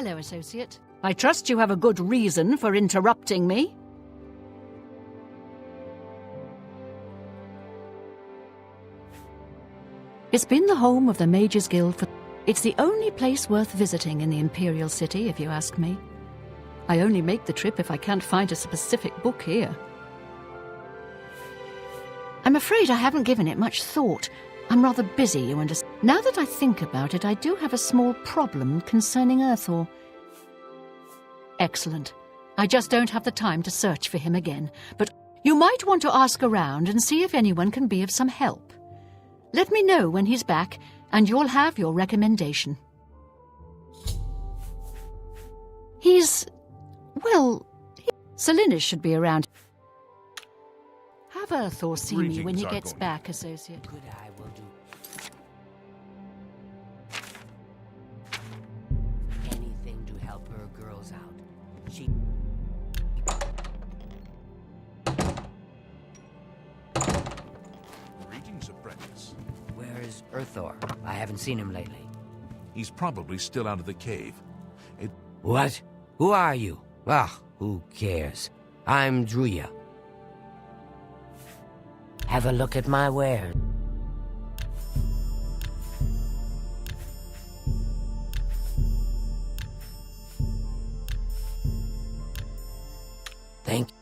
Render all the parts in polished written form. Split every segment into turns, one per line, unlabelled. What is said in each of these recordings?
Hello, Associate. I trust you have a good reason for interrupting me. It's been the home of the Mages Guild for... It's the only place worth visiting in the Imperial City, if you ask me. I only make the trip if I can't find a specific book here. I'm afraid I haven't given it much thought. I'm rather busy, you understand. Now that I think about it, I do have a small problem concerning Earthor. Excellent. I just don't have the time to search for him again, but you might want to ask around and see if anyone can be of some help. Let me know when he's back, and you'll have your recommendation. Salinas should be around. Have Earthor see me when he gets back, Associate.
Good, I will do. Anything to help her girls out. She...
Greetings, apprentice.
Where is Earthor? I haven't seen him lately.
He's probably still out of the cave.
What? Who are you? Ah, who cares? I'm Druya. Have a look at my wares. Thank you.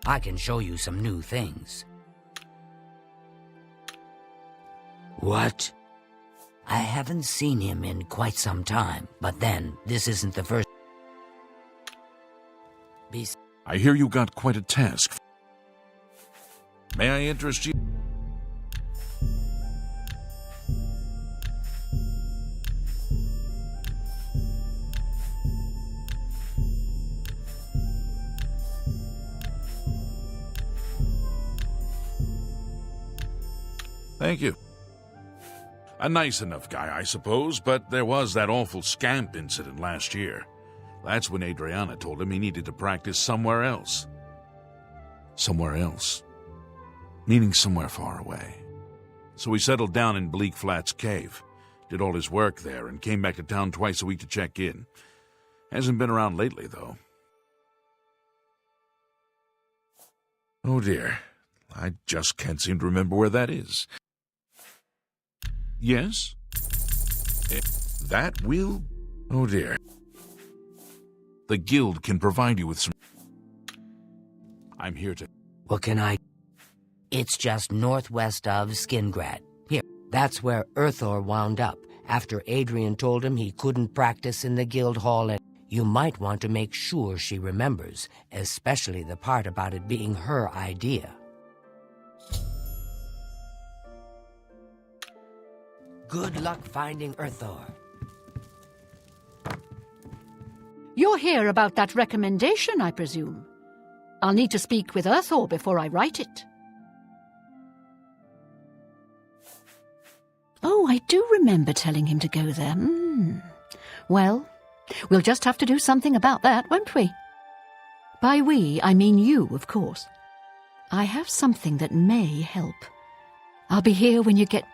I can show you some new things. What? I haven't seen him in quite some time, but then, this isn't the first...
I hear you got quite a task. May I interest you? Thank you. A nice enough guy, I suppose, but there was that awful scamp incident last year. That's when Adriana told him he needed to practice somewhere else. Somewhere else. Meaning somewhere far away. So he settled down in Bleak Flats Cave, did all his work there, and came back to town twice a week to check in. Hasn't been around lately, though. Oh dear, I just can't seem to remember where that is. Yes? That will... Oh dear. The guild can provide you with some... I'm here to...
What can I... It's just northwest of Skingrad. Here, that's where Earthor wound up, after Adrian told him he couldn't practice in the guild hall, and you might want to make sure she remembers, especially the part about it being her idea. Good luck finding Earthor.
You're here about that recommendation, I presume. I'll need to speak with Earthor before I write it. Oh, I do remember telling him to go there. Well, we'll just have to do something about that, won't we? By we, I mean you, of course. I have something that may help. I'll be here when you get...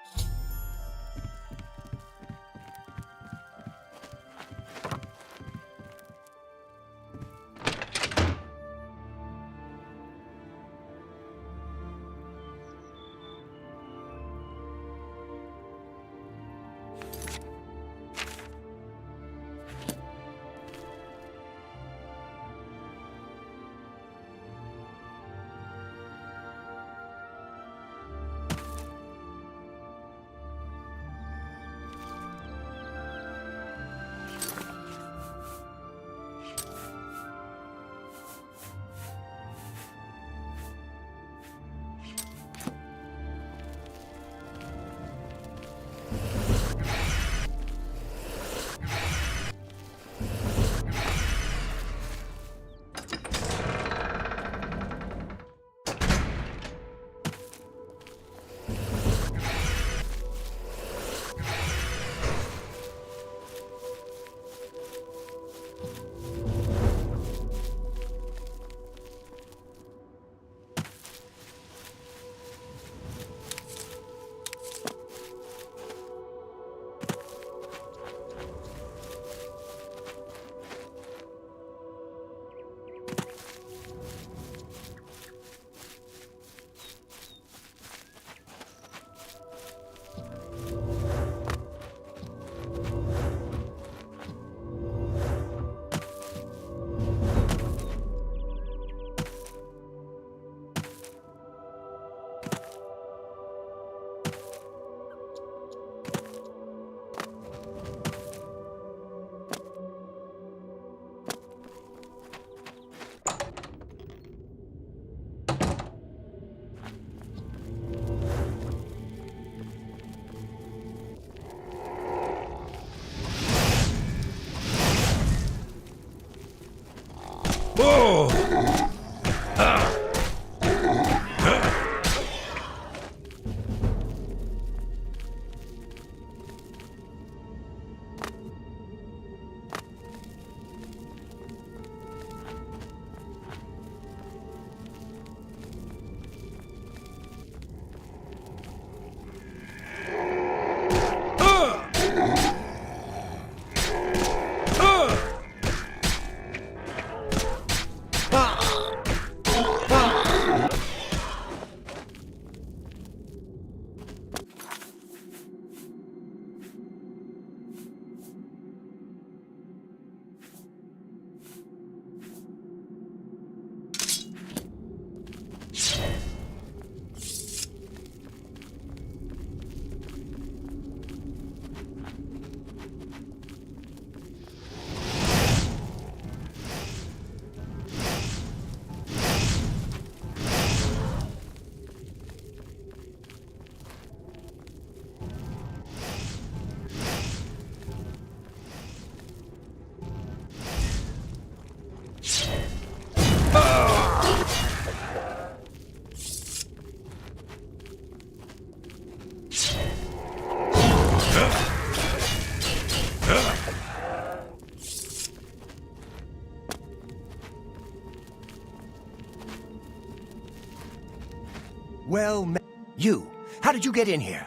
Well, you, how did you get in here?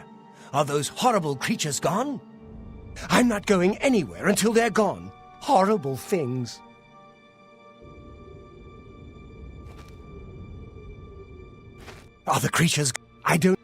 Are those horrible creatures gone? I'm not going anywhere until they're gone. Horrible things. Are the creatures... I don't...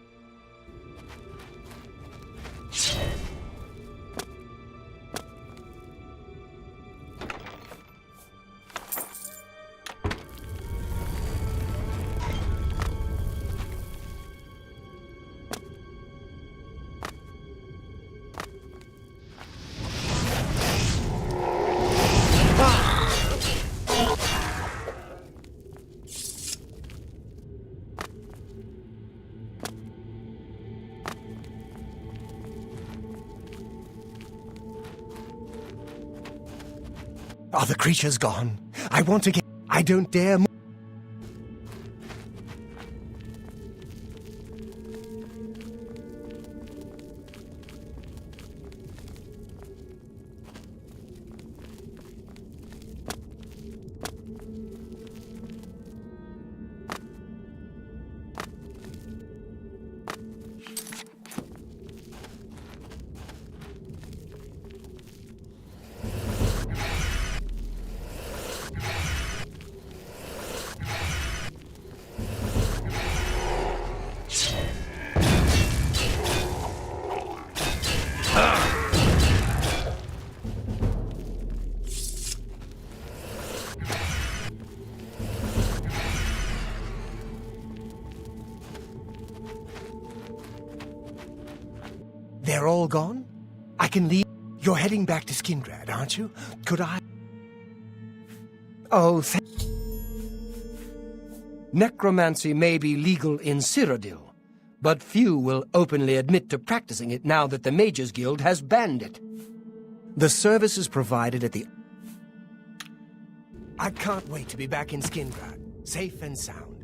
Are the creatures gone? I want to get... I don't dare... They're all gone? I can leave... You're heading back to Skingrad, aren't you? Could I... Oh, Necromancy may be legal in Cyrodiil, but few will openly admit to practicing it now that the Mages Guild has banned it. The service is provided at the... I can't wait to be back in Skingrad, safe and sound.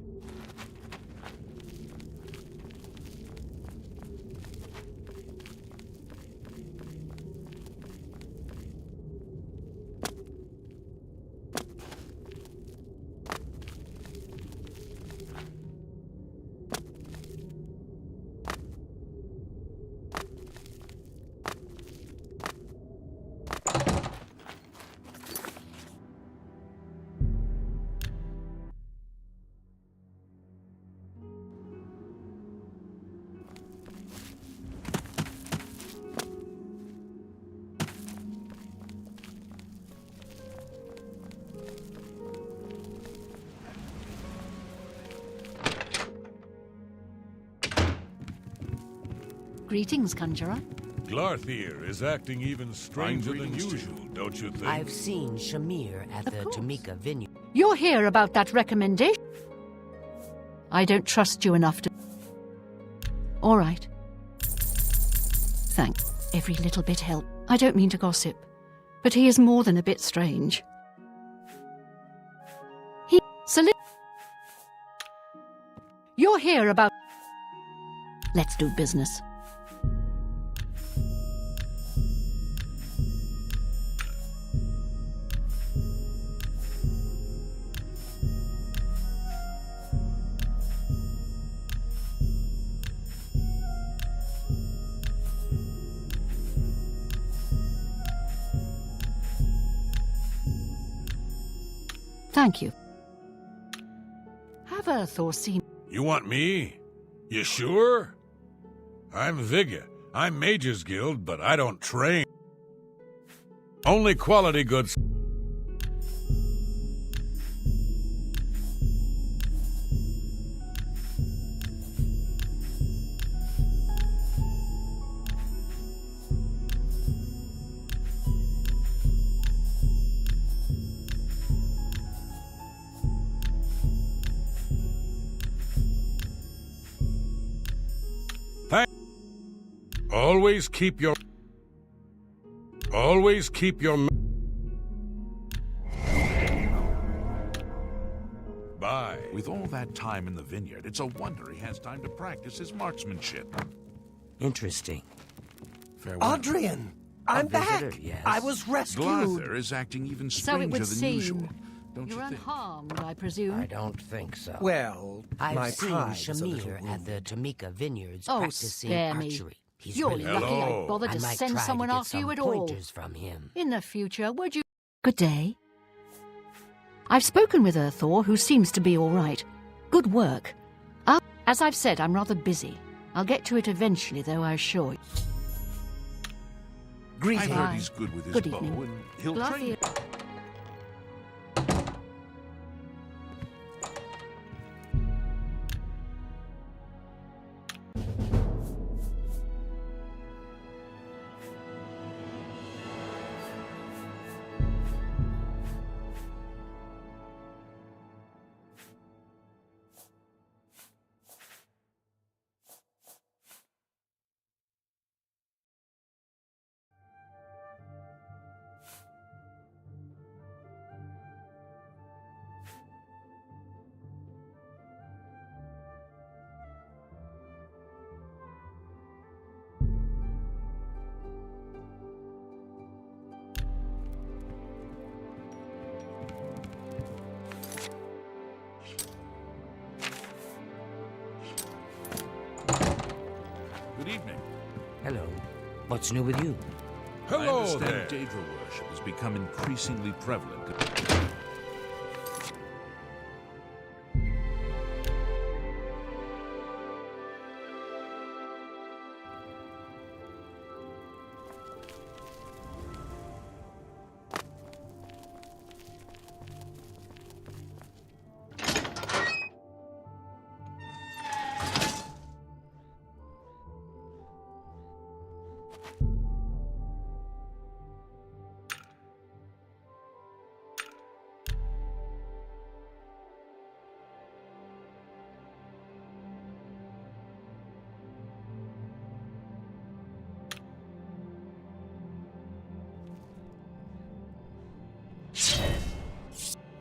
Greetings, Conjurer.
Glarthir is acting even stranger than usual, don't you think?
I've seen Shamir at
Of
the
course.
Tamika vineyard.
You're here about that recommendation? I don't trust you enough to... All right. Thanks. Every little bit helps. I don't mean to gossip, but he is more than a bit strange. You're here about... Let's do business. Thank you. Have Earth or seen...
You want me? You sure? I'm Vigga. I'm Mages Guild, but I don't train. Only quality goods. Always keep your... Always keep your... Bye.
With all that time in the vineyard, it's a wonder he has time to practice his marksmanship.
Interesting.
Farewell.
Adrian! I'm
visitor,
back!
yes.
I was rescued!
Glather is acting even
So it
stranger
would
than
seem.
usual. Don't
You're
you think?
unharmed, I presume.
I don't think so.
Well,
I've
my
seen
pride is a little
Shamir at
wounded.
the Tamika Vineyards
Oh,
practicing
spare me.
archery. He's
You're
really
lucky
Hello.
I bothered
I
to
might
send
try
someone
to get
after you
some
at all.
pointers from him.
In the future, would you... Good day. I've spoken with Thor, who seems to be all right. Good work. As I've said, I'm rather busy. I'll get to it eventually, though, I assure you.
I've
Greetings.
heard he's good with his
Good
bow,
evening.
and he'll
Glather-
train you. Good evening.
Hello. What's new with you?
I
Hello
understand
there.
Daedra worship has become increasingly prevalent.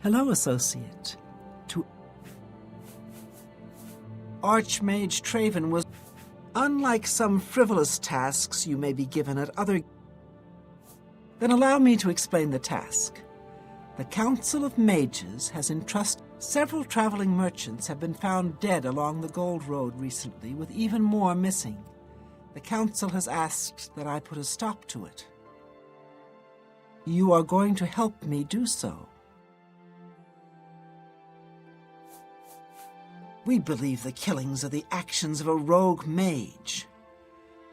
Hello, Associate. To Archmage Traven was... Unlike some frivolous tasks you may be given at other... Then allow me to explain the task. The Council of Mages has entrusted... Several traveling merchants have been found dead along the Gold Road recently, with even more missing. The Council has asked that I put a stop to it. You are going to help me do so. We believe the killings are the actions of a rogue mage.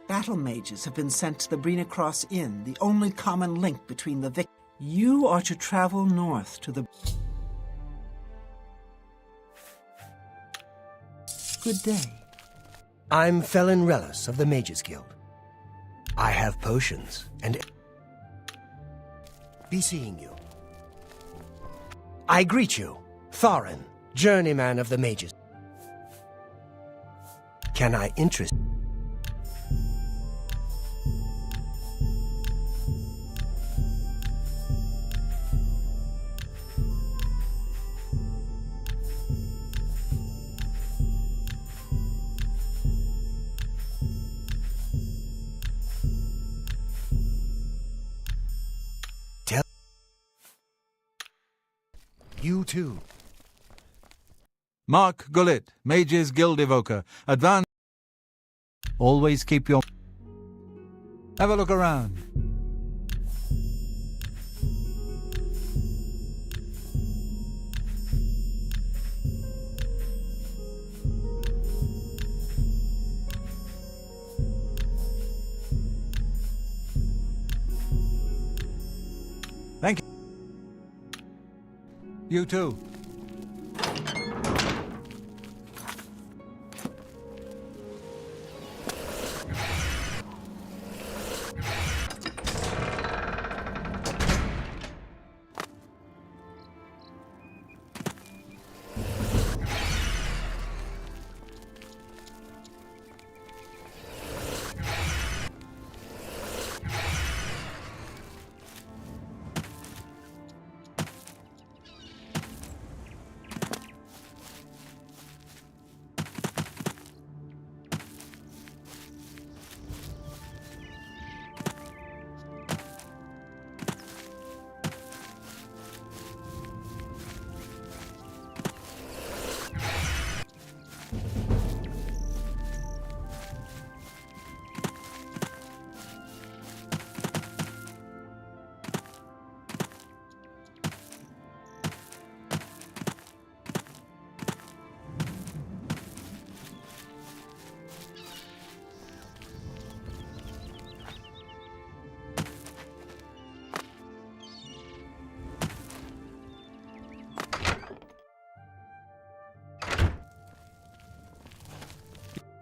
Battle mages have been sent to the Brina Inn, the only common link between the victims. You are to travel north to the... Good day.
I'm Felin Relis of the Mages Guild. I have potions, and... Be seeing you. I greet you, Thorin, journeyman of the Mages. Can I interest... Tell... You too.
Mark Gullet, Mages Guild Evoker. Advance. Always keep your... Have a look around. Thank you. You too.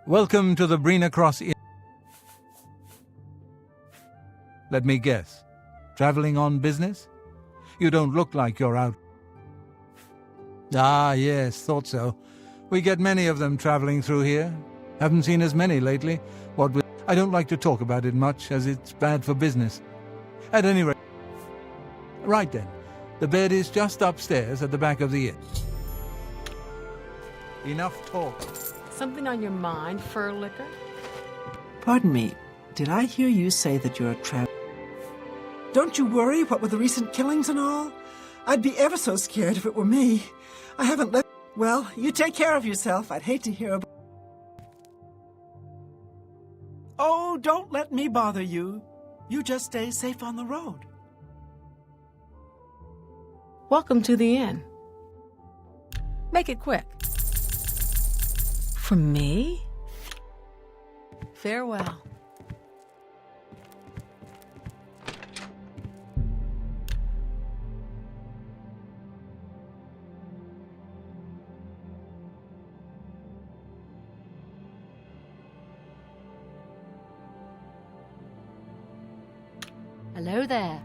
Welcome to the Brina Cross Inn. Let me guess. Traveling on business? You don't look like you're out. Ah, yes, thought so. We get many of them traveling through here. Haven't seen as many lately. What with... I don't like to talk about it much, as it's bad for business. At any rate... Right then. The bed is just upstairs at the back of the inn. Enough talk.
Something on your mind, fur liquor?
Pardon me, did I hear you say that you're a Don't you worry, what with the recent killings and all? I'd be ever so scared if it were me. I haven't left... Well, you take care of yourself. I'd hate to hear about... Oh, don't let me bother you. You just stay safe on the road.
Welcome to the inn. Make it quick. For me? Farewell.
Hello there.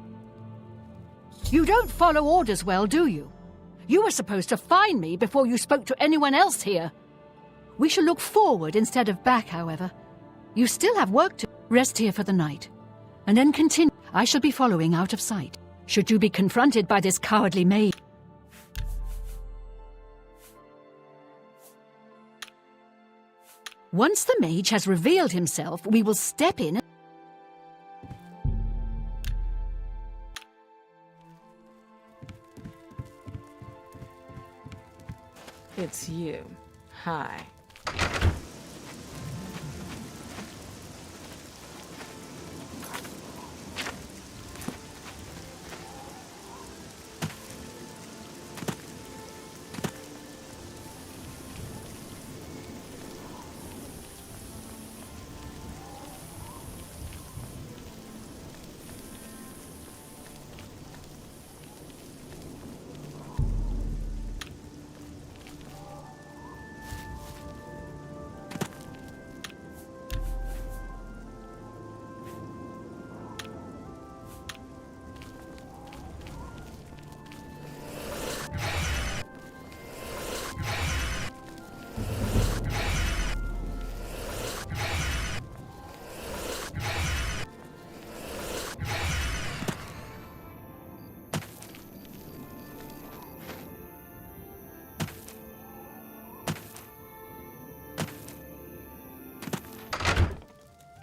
You don't follow orders well, do you? You were supposed to find me before you spoke to anyone else here. We shall look forward instead of back, however. You still have work to rest here for the night, and then continue. I shall be following out of sight, should you be confronted by this cowardly maid. Once the mage has revealed himself, we will step in.
It's you. Hi.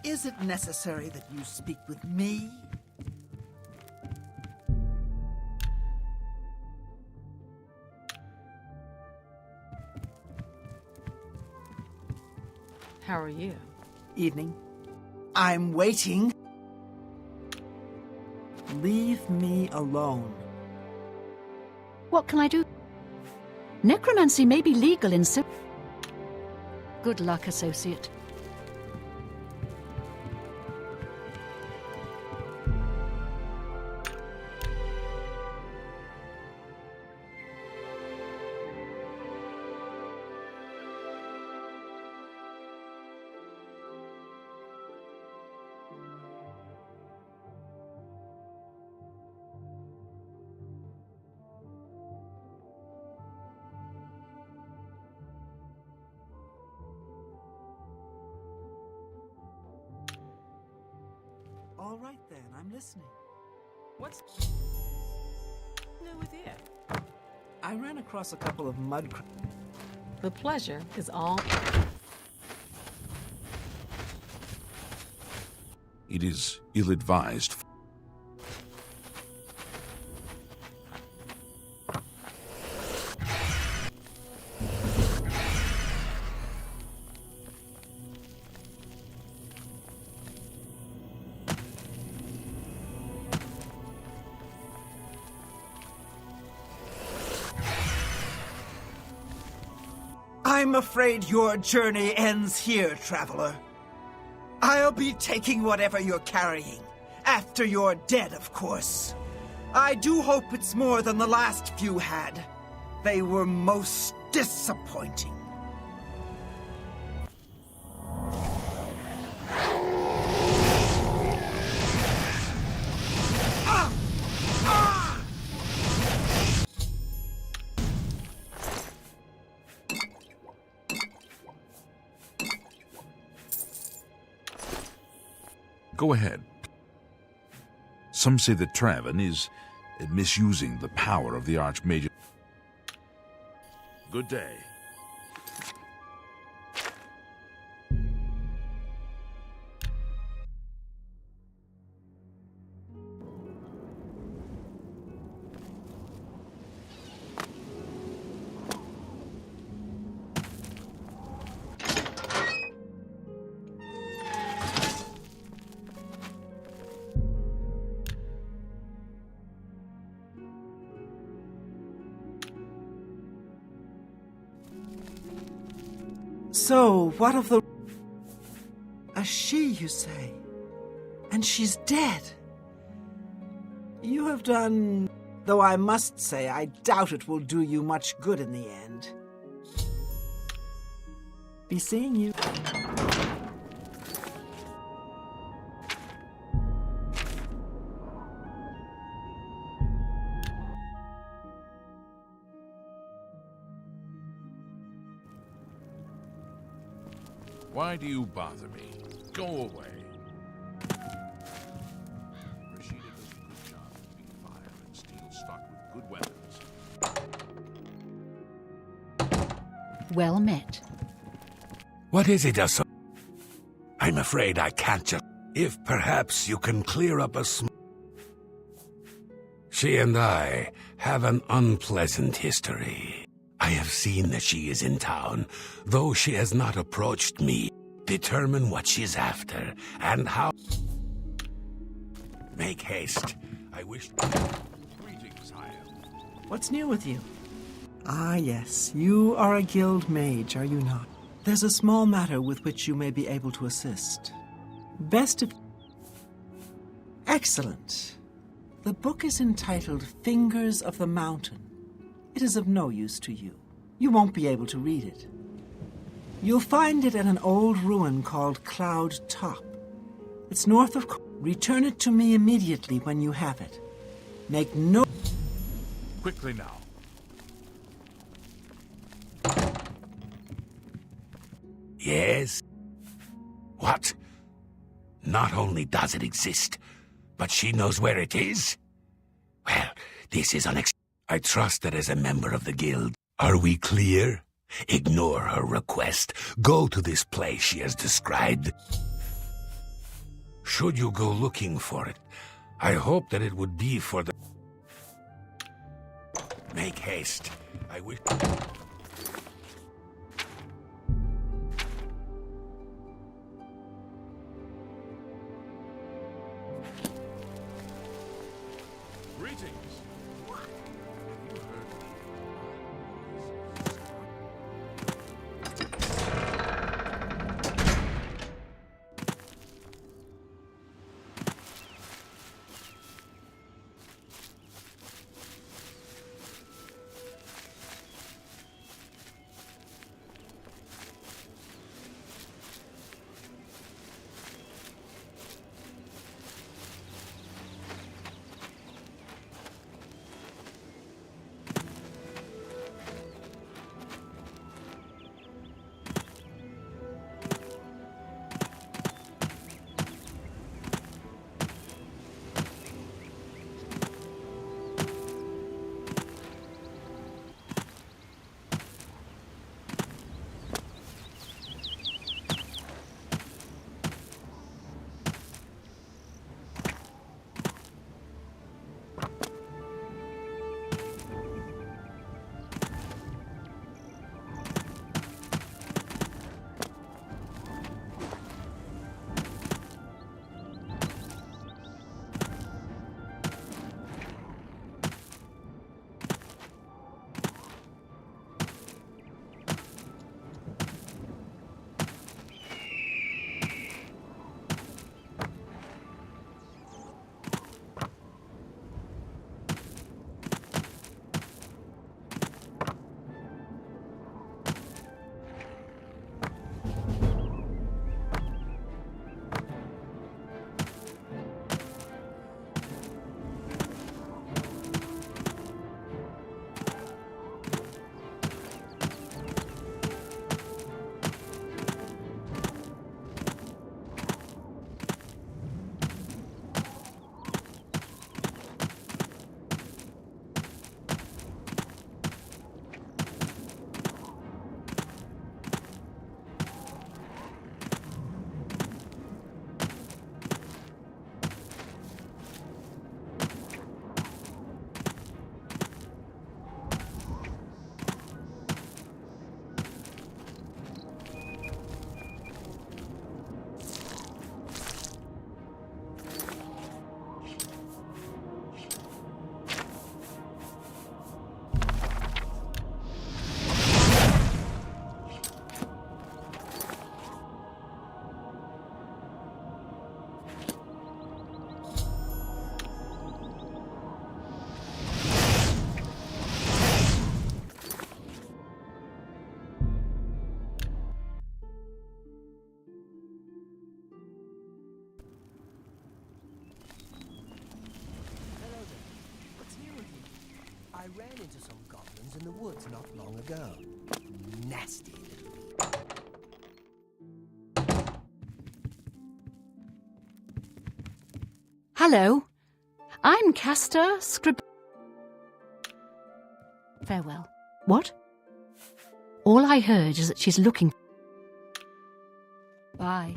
Is it necessary that you speak with me?
How are you?
Evening. I'm waiting. Leave me alone.
What can I do? Necromancy may be legal in some... Good luck, associate.
All right then, I'm listening.
What's new with you?
I ran across a couple of mud...
The pleasure is all...
It is ill-advised.
I'm afraid your journey ends here, traveler. I'll be taking whatever you're carrying. After you're dead, of course. I do hope it's more than the last few had. They were most disappointing.
Go ahead. Some say that Traven is misusing the power of the Archmage. Good day.
So, what of the... A she, you say? And she's dead? You have done... Though I must say, I doubt it will do you much good in the end. Be seeing you.
Why do you bother me? Go away. Rashida does a good job keeping fire and steel stocked with good weapons.
Well met.
What is it, Asa? I'm afraid I can't just... If perhaps you can clear up a small... She and I have an unpleasant history. I have seen that she is in town, though she has not approached me. Determine what she's after, and how... Make haste. I wish...
Greetings, Haya.
What's new with you? Ah, yes. You are a guild mage, are you not? There's a small matter with which you may be able to assist. Best if... Excellent. The book is entitled Fingers of the Mountain. It is of no use to you. You won't be able to read it. You'll find it at an old ruin called Cloud Top. It's north of... Return it to me immediately when you have it. Make no...
Quickly now.
Yes? What? Not only does it exist, but she knows where it is? Well, this is I trust that as a member of the guild. Are we clear? Ignore her request. Go to this place she has described. Should you go looking for it, I hope that it would be for the... Make haste. I wish...
Greetings.
ran into some goblins in the woods not long ago. Nasty little people.
Hello. I'm Castor Scrib... Farewell. What? All I heard is that she's looking... Bye.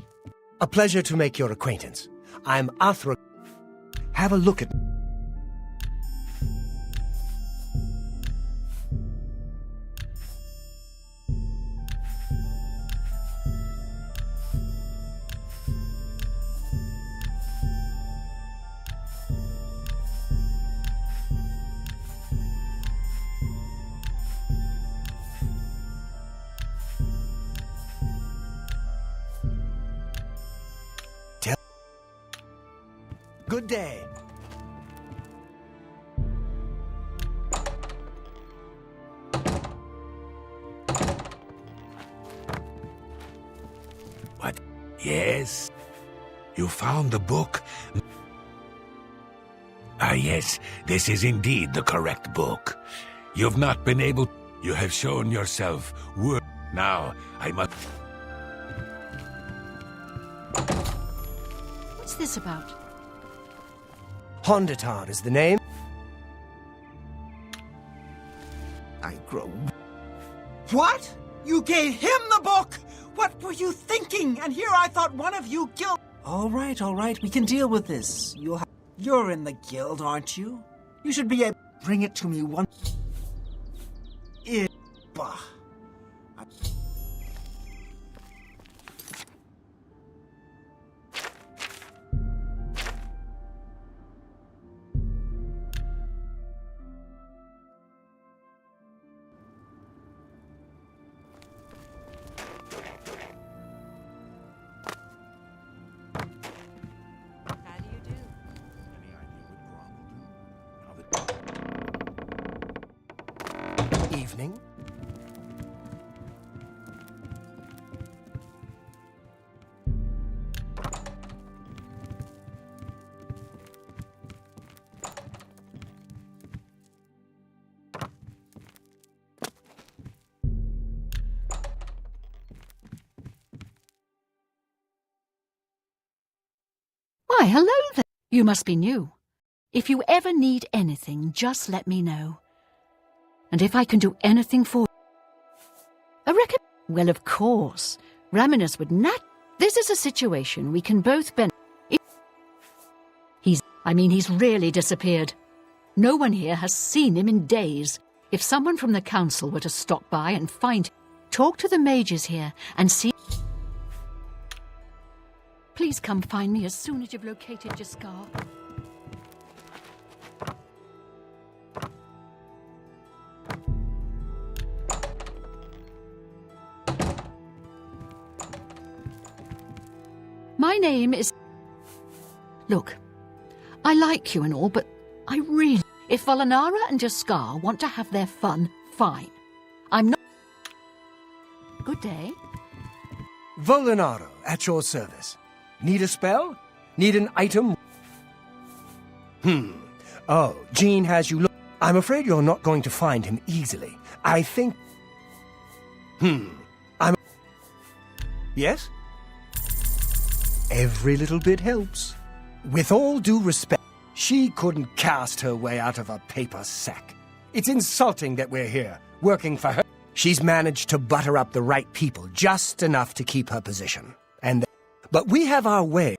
A pleasure to make your acquaintance. I'm Athra. Have a look at... Good day.
What? Yes? You found the book? Ah, yes, this is indeed the correct book. You've not been able... You have shown yourself worth. Now, I must...
What's this about?
Hondatar is the name. I grow...
What? You gave him the book? What were you thinking? And here I thought one of you killed... All right, we can deal with this. You're in the guild, aren't you? You should be able to bring it to me once... Bah.
Evening.
Why, hello there. You must be new. If you ever need anything, just let me know. And if I can do anything for you... Well, of course. Raminus would not... This is a situation we can both benefit. He's really disappeared. No one here has seen him in days. If someone from the council were to stop by and find him, talk to the mages here and see... Please come find me as soon as you've located Jaskar. My name is... Look, I like you and all, but I really... If Volanara and Jaskar want to have their fun, fine. I'm not... Good day.
Volanaro, at your service. Need a spell? Need an item? Oh, Jean has you... I'm afraid you're not going to find him easily. I think... Yes? Every little bit helps. With all due respect, she couldn't cast her way out of a paper sack. It's insulting that we're here, working for her. She's managed to butter up the right people just enough to keep her position. But we have our way.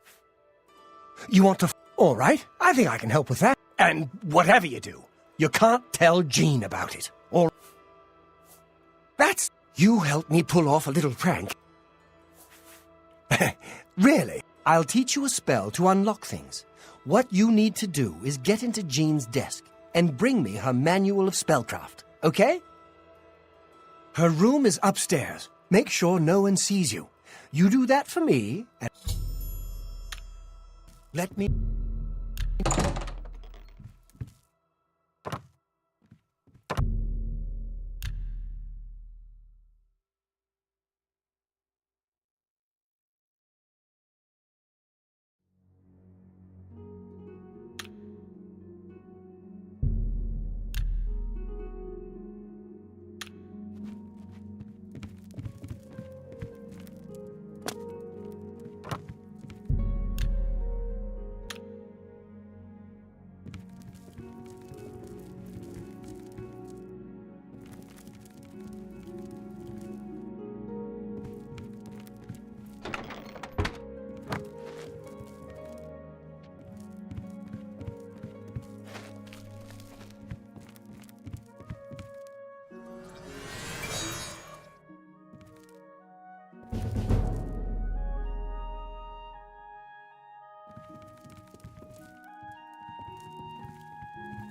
You want to... All right, I think I can help with that. And whatever you do, you can't tell Jean about it. Or... That's... You helped me pull off a little prank. Really? I'll teach you a spell to unlock things. What you need to do is get into Jean's desk and bring me her manual of spellcraft, okay? Her room is upstairs. Make sure no one sees you. You do that for me, and... Let me...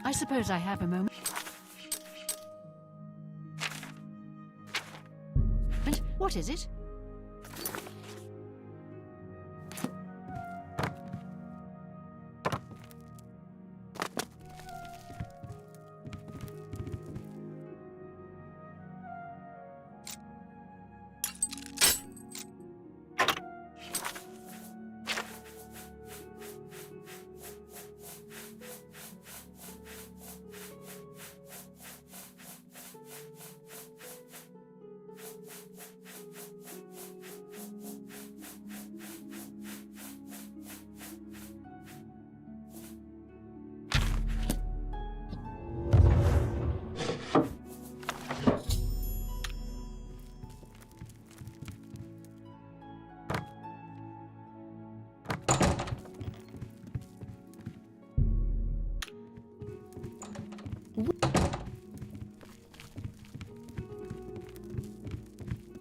I suppose I have a moment. And what is it?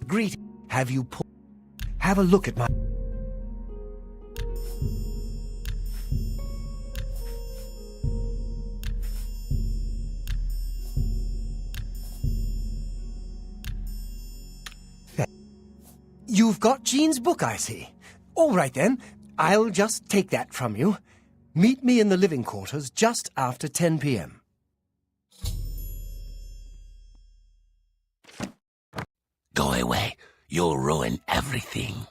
Greet. Have you have a look at my... You've got Jean's book, I see. All right, then. I'll just take that from you. Meet me in the living quarters just after 10 p.m.
Go away. You'll ruin everything.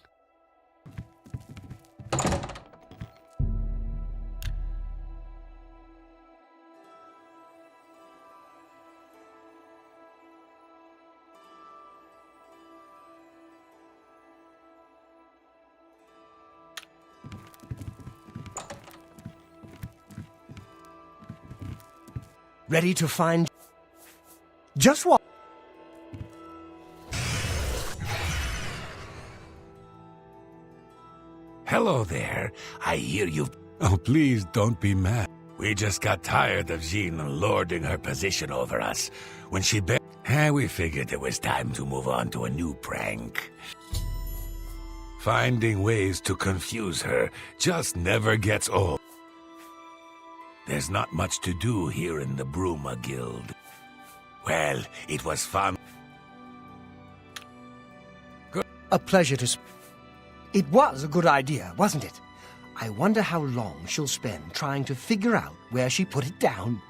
Ready to find... Just what?
Hello there. I hear you've... Oh, please don't be mad. We just got tired of Jean lording her position over us. When she we figured it was time to move on to a new prank. Finding ways to confuse her just never gets old. There's not much to do here in the Bruma Guild. Well, it was fun.
A pleasure to... It was a good idea, wasn't it? I wonder how long she'll spend trying to figure out where she put it down.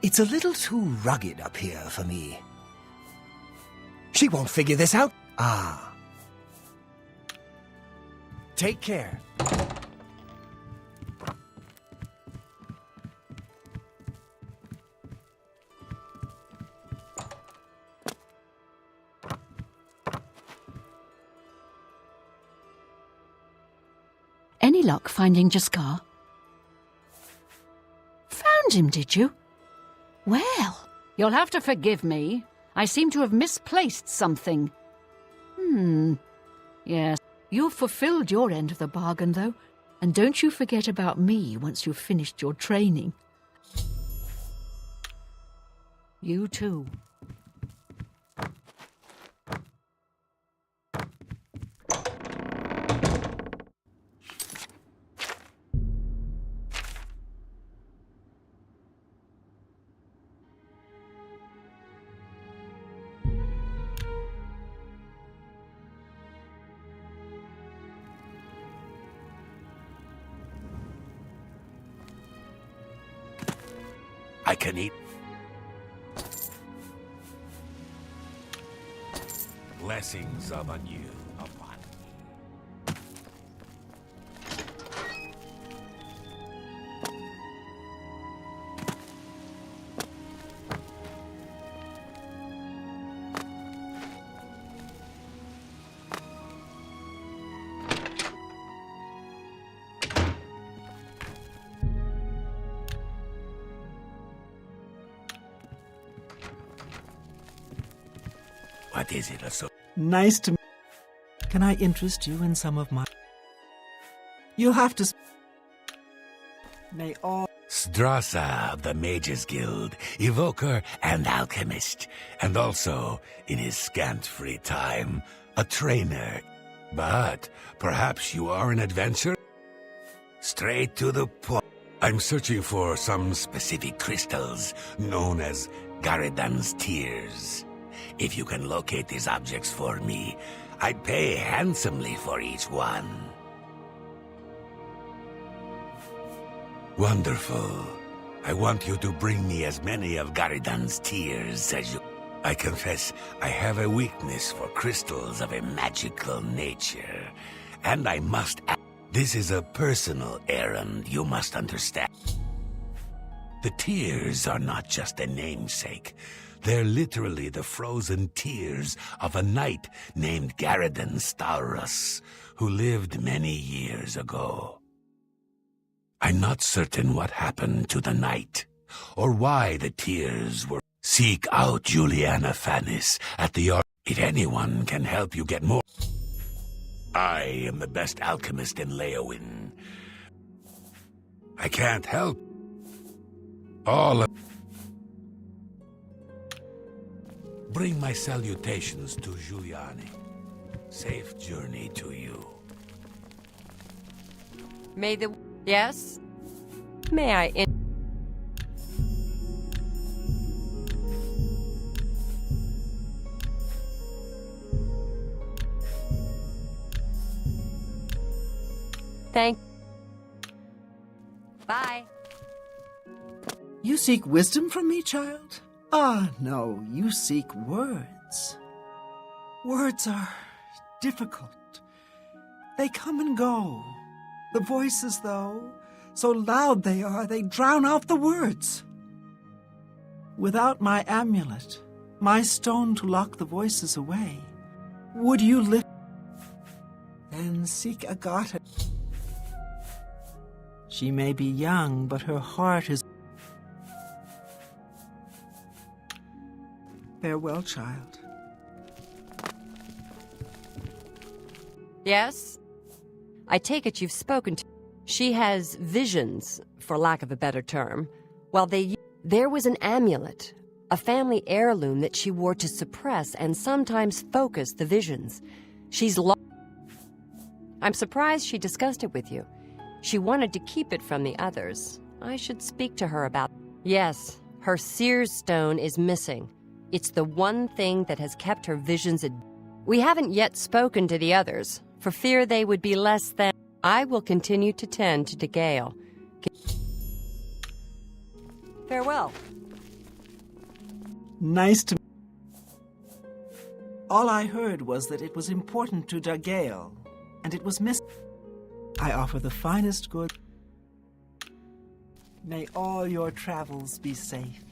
It's a little too rugged up here for me. She won't figure this out. Ah. Take care.
Any luck finding Jaskar? Found him, did you? Well, you'll have to forgive me. I seem to have misplaced something. Yes, you've fulfilled your end of the bargain, though. And don't you forget about me once you've finished your training. You too.
I can eat. Blessings of anew upon me. What is it, so?
Nice to meet you. Can I interest you in some of my... You'll have to... May all...
Drassa of the Mages Guild, evoker and alchemist, and also, in his scant free time, a trainer. But perhaps you are an adventurer? Straight to the point. I'm searching for some specific crystals known as Garidan's Tears. If you can locate these objects for me, I'd pay handsomely for each one. Wonderful. I want you to bring me as many of Garidan's Tears as you... I confess, I have a weakness for crystals of a magical nature. And I must add, this is a personal errand, you must understand. The tears are not just a namesake. They're literally the frozen tears of a knight named Garidan Staurus, who lived many years ago. I'm not certain what happened to the knight, or why the tears were. Seek out Juliana Fanis at the if anyone can help you get more. I am the best alchemist in Leowin. I can't help. All of... Bring my salutations to Giuliani. Safe journey to you.
May the... Yes? May I... Thank... Bye.
You seek wisdom from me, child? Ah, no, you seek words. Words are difficult. They come and go. The voices, though, so loud they are, they drown out the words. Without my amulet, my stone to lock the voices away, would you lift... Then seek Agata. She may be young, but her heart is... Farewell, child.
Yes? I take it you've spoken to... She has visions, for lack of a better term. Well, there was an amulet, a family heirloom that she wore to suppress and sometimes focus the visions. She's I'm surprised she discussed it with you. She wanted to keep it from the others. I should speak to her about... Yes, her seer's stone is missing. It's the one thing that has kept her visions... We haven't yet spoken to the others, for fear they would be less than... I will continue to tend to Gale. Farewell.
Nice to... All I heard was that it was important to Dagale, and it was missing. I offer the finest good. May all your travels be safe.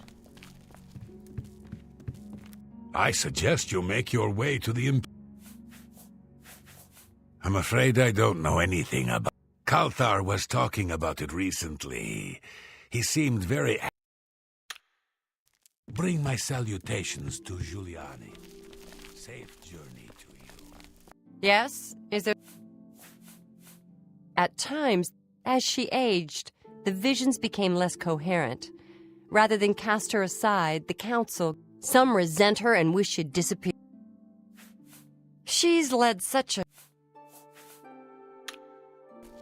I suggest you make your way to the... I'm afraid I don't know anything about... Kalthar was talking about it recently. He seemed very... Bring my salutations to Giuliani. Safe journey to you.
Yes? Is there... At times, as she aged, the visions became less coherent. Rather than cast her aside, the council... Some resent her and wish she'd disappear. She's led such a...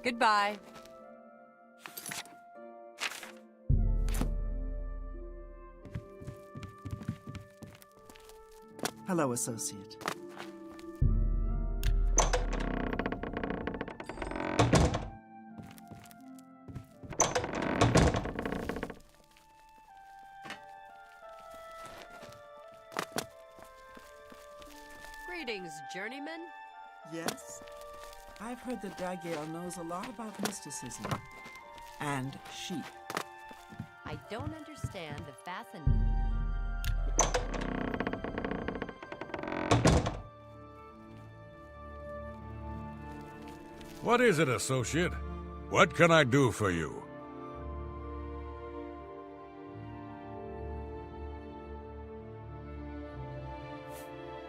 Goodbye.
Hello, associate.
Greetings, journeyman.
Yes? I've heard that Dagale knows a lot about mysticism. And sheep.
I don't understand the fascination.
What is it, associate? What can I do for you?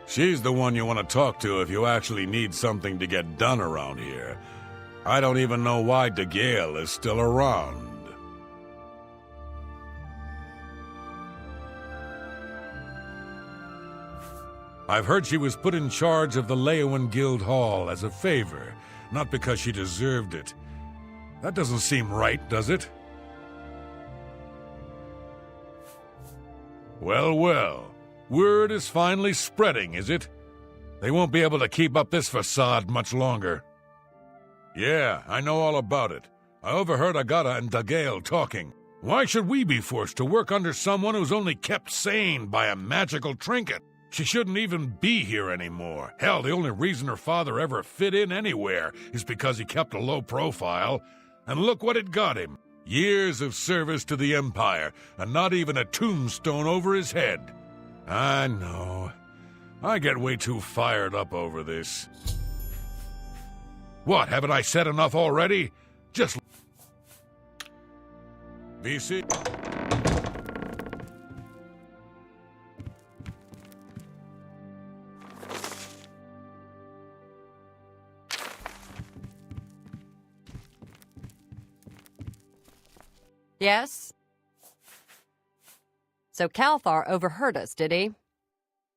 She's the one you want to talk to if you actually need something to get done around here. I don't even know why Dagale is still around. I've heard she was put in charge of the Leowen Guild Hall as a favor, not because she deserved it. That doesn't seem right, does it? Well, well. Word is finally spreading, is it? They won't be able to keep up this facade much longer. Yeah, I know all about it. I overheard Agata and Dagail talking. Why should we be forced to work under someone who's only kept sane by a magical trinket? She shouldn't even be here anymore. Hell, the only reason her father ever fit in anywhere is because he kept a low profile. And look what it got him. Years of service to the Empire, and not even a tombstone over his head. I know. I get way too fired up over this. What, haven't I said enough already? Just... BC?
Yes? So Calthar overheard us, did he?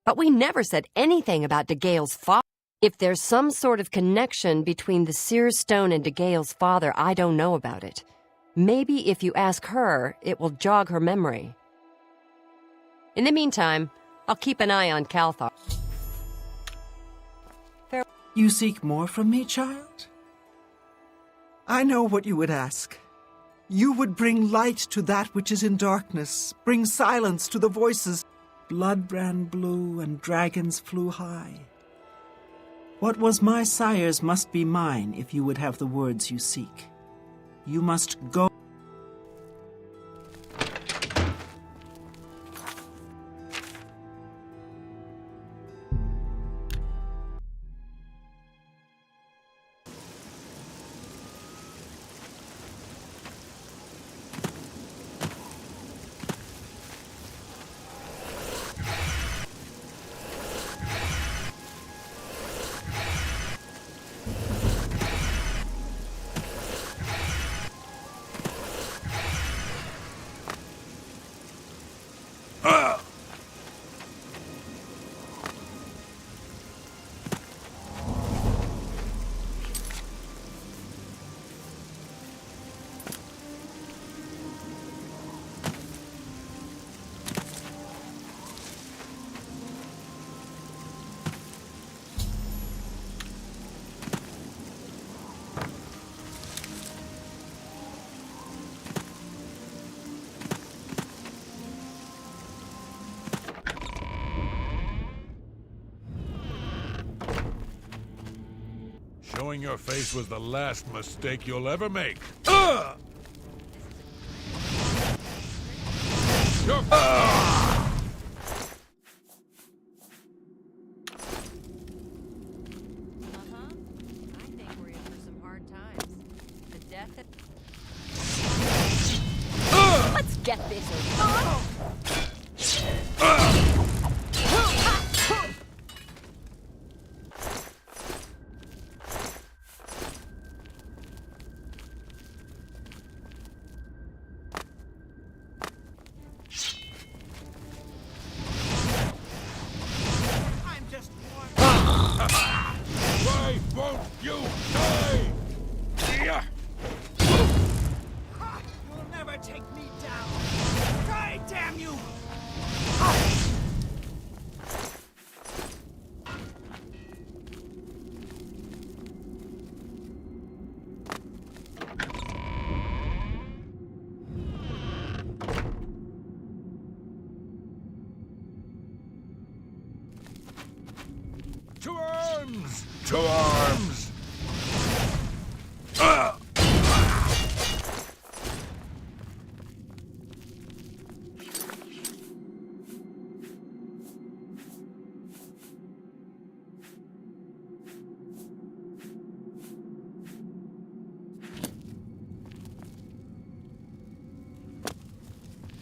But we never said anything about Dagail's father. If there's some sort of connection between the Seer Stone and Dagail's father, I don't know about it. Maybe if you ask her, it will jog her memory. In the meantime, I'll keep an eye on Calthar.
You seek more from me, child? I know what you would ask. You would bring light to that which is in darkness, bring silence to the voices. Blood ran blue and dragons flew high. What was my sire's must be mine if you would have the words you seek. You must go.
Showing your face was the last mistake you'll ever make.
Let's get this
Why won't you die?
You'll never take me down. Try, damn you!
To arms! To arms!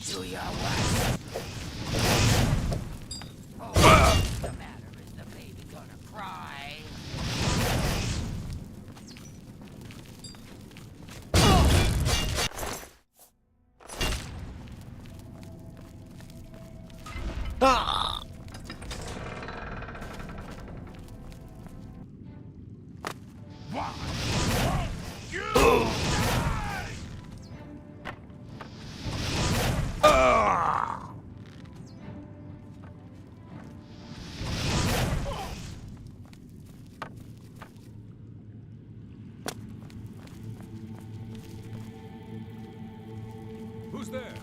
Do your worst. What's the matter? Is the baby gonna cry?
Who's there?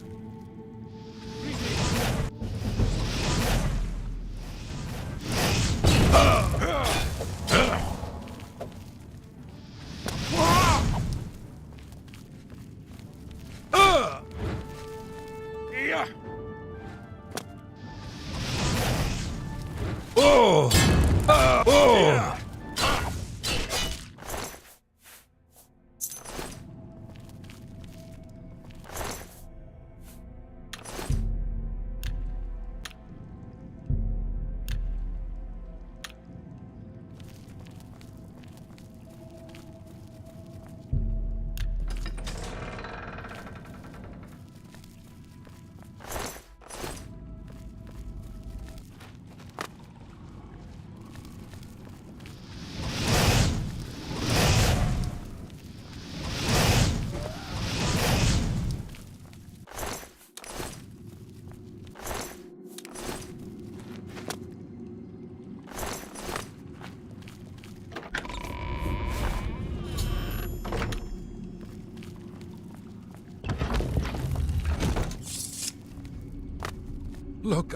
Look,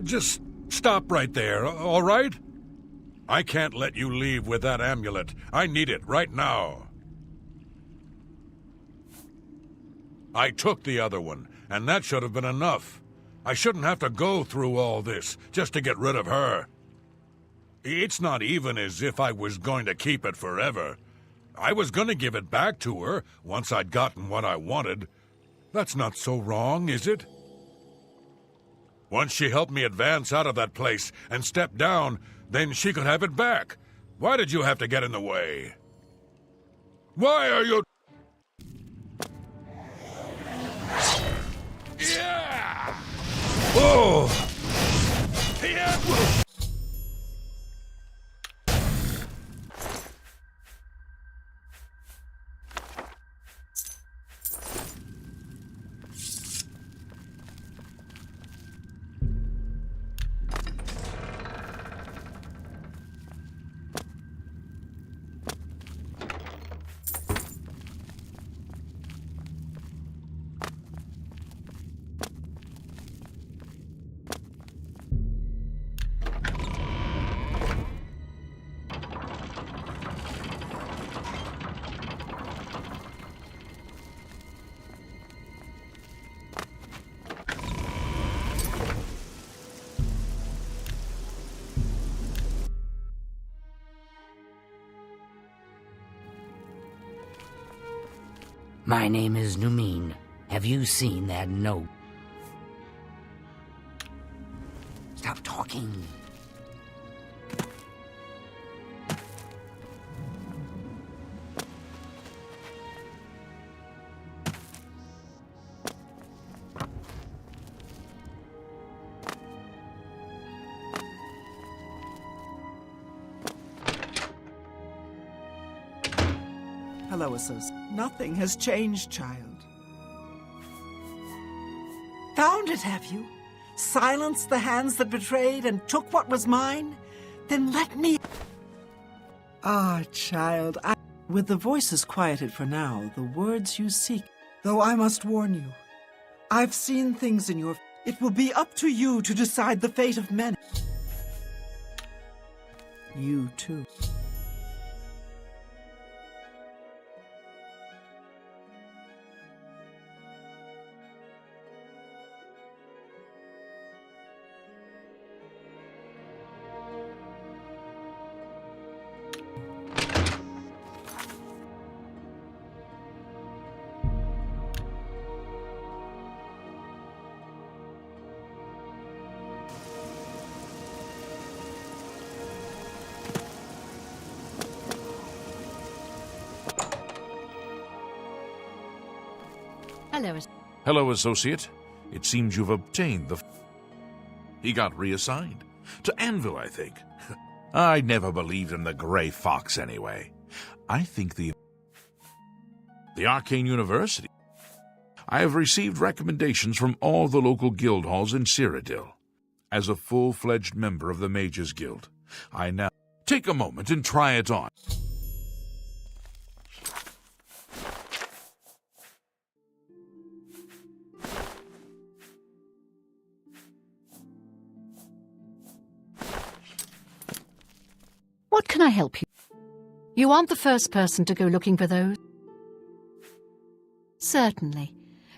just stop right there, all right? I can't let you leave with that amulet. I need it right now. I took the other one, and that should have been enough. I shouldn't have to go through all this just to get rid of her. It's not even as if I was going to keep it forever. I was going to give it back to her once I'd gotten what I wanted. That's not so wrong, is it? Once she helped me advance out of that place and step down, then she could have it back. Why did you have to get in the way? Why are you... Yeah! Oh! Yeah!
My name is Numine. Have you seen that note? Stop talking.
Hello, Associate. Nothing has changed, child. Found it, have you? Silenced the hands that betrayed and took what was mine? Then let me... Ah, child, With the voices quieted for now, the words you seek... Though I must warn you, I've seen things in your... It will be up to you to decide the fate of many. You, too.
Hello, Associate. It seems you've obtained the... He got reassigned. To Anvil, I think. I never believed in the Grey Fox, anyway. I think the Arcane University. I have received recommendations from all the local guild halls in Cyrodiil. As a full-fledged member of the Mages Guild, I now take a moment and try it on.
What can I help you? You aren't the first person to go looking for those. Certainly.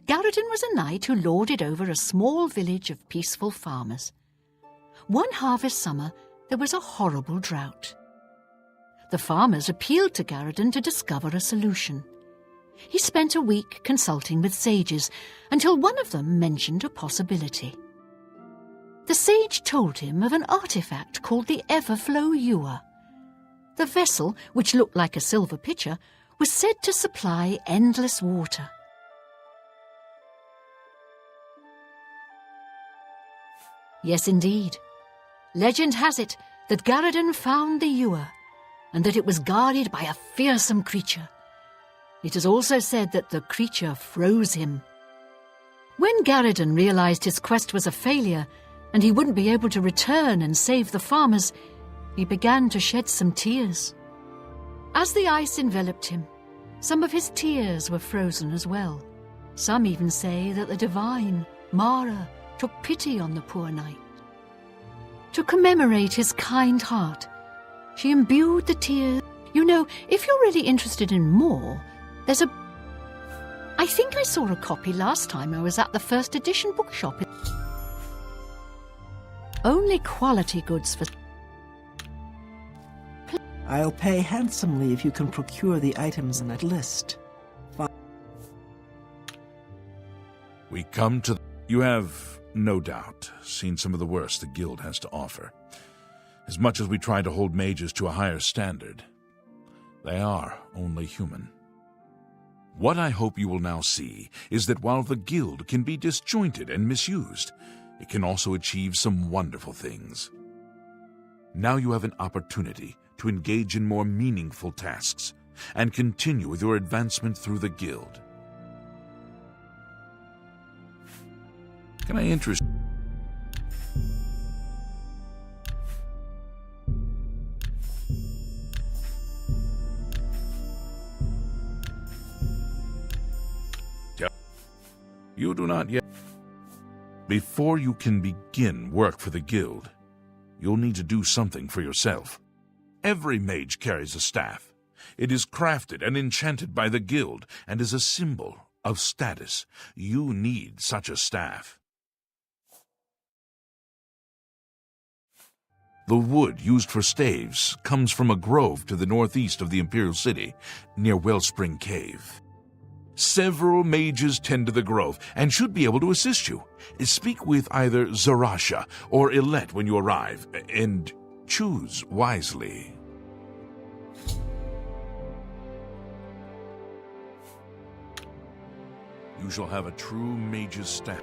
Garadin was a knight who lorded over a small village of peaceful farmers. One harvest summer, there was a horrible drought. The farmers appealed to Garadin to discover a solution. He spent a week consulting with sages until one of them mentioned a possibility. The sage told him of an artifact called the Everflow Ewer. The vessel, which looked like a silver pitcher, was said to supply endless water. Yes, indeed. Legend has it that Garadin found the ewer, and that it was guarded by a fearsome creature. It is also said that the creature froze him. When Garadin realized his quest was a failure, and he wouldn't be able to return and save the farmers, he began to shed some tears. As the ice enveloped him, some of his tears were frozen as well. Some even say that the divine, Mara, took pity on the poor knight. To commemorate his kind heart, she imbued the tears. You know, if you're really interested in more, there's a... I think I saw a copy last time I was at the first edition bookshop. Only quality goods for...
I'll pay handsomely if you can procure the items in that list.
We come to... You have, no doubt, seen some of the worst the guild has to offer. As much as we try to hold mages to a higher standard, they are only human. What I hope you will now see is that while the guild can be disjointed and misused, it can also achieve some wonderful things. Now you have an opportunity to engage in more meaningful tasks and continue with your advancement through the guild. Can I interest... You do not yet... Before you can begin work for the guild, you'll need to do something for yourself. Every mage carries a staff. It is crafted and enchanted by the guild and is a symbol of status. You need such a staff. The wood used for staves comes from a grove to the northeast of the Imperial City, near Wellspring Cave. Several mages tend to the grove and should be able to assist you. Speak with either Zarasha or Illet when you arrive, and choose wisely. You shall have a true mage's staff.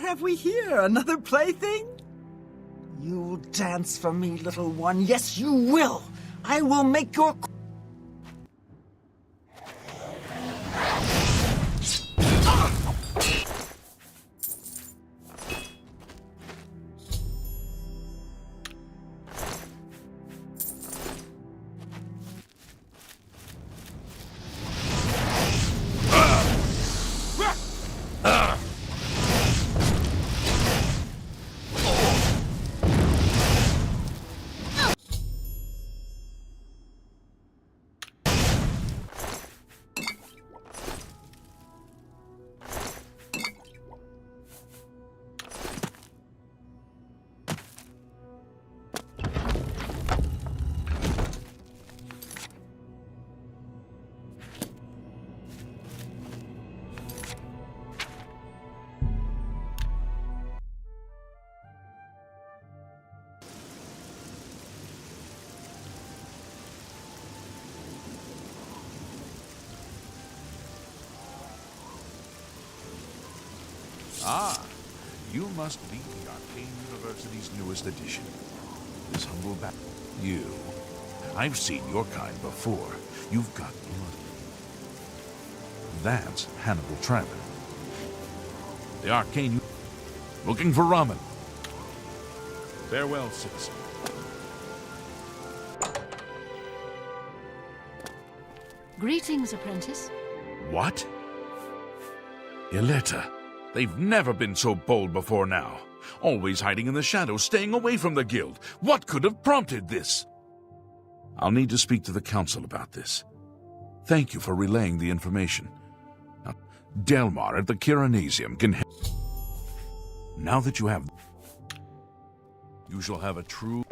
What have we here? Another plaything? You'll dance for me, little one. Yes, you will. I will make your...
Ah, you must be the Arcane University's newest addition. This humble You. I've seen your kind before. You've got blood. That's Hannibal Trevor. The Arcane... Looking for ramen. Farewell, citizen.
Greetings, apprentice.
What? Ileta. They've never been so bold before now. Always hiding in the shadows, staying away from the guild. What could have prompted this? I'll need to speak to the council about this. Thank you for relaying the information. Now, Delmar at the Kiranasium can help. Now that you have... You shall have a true...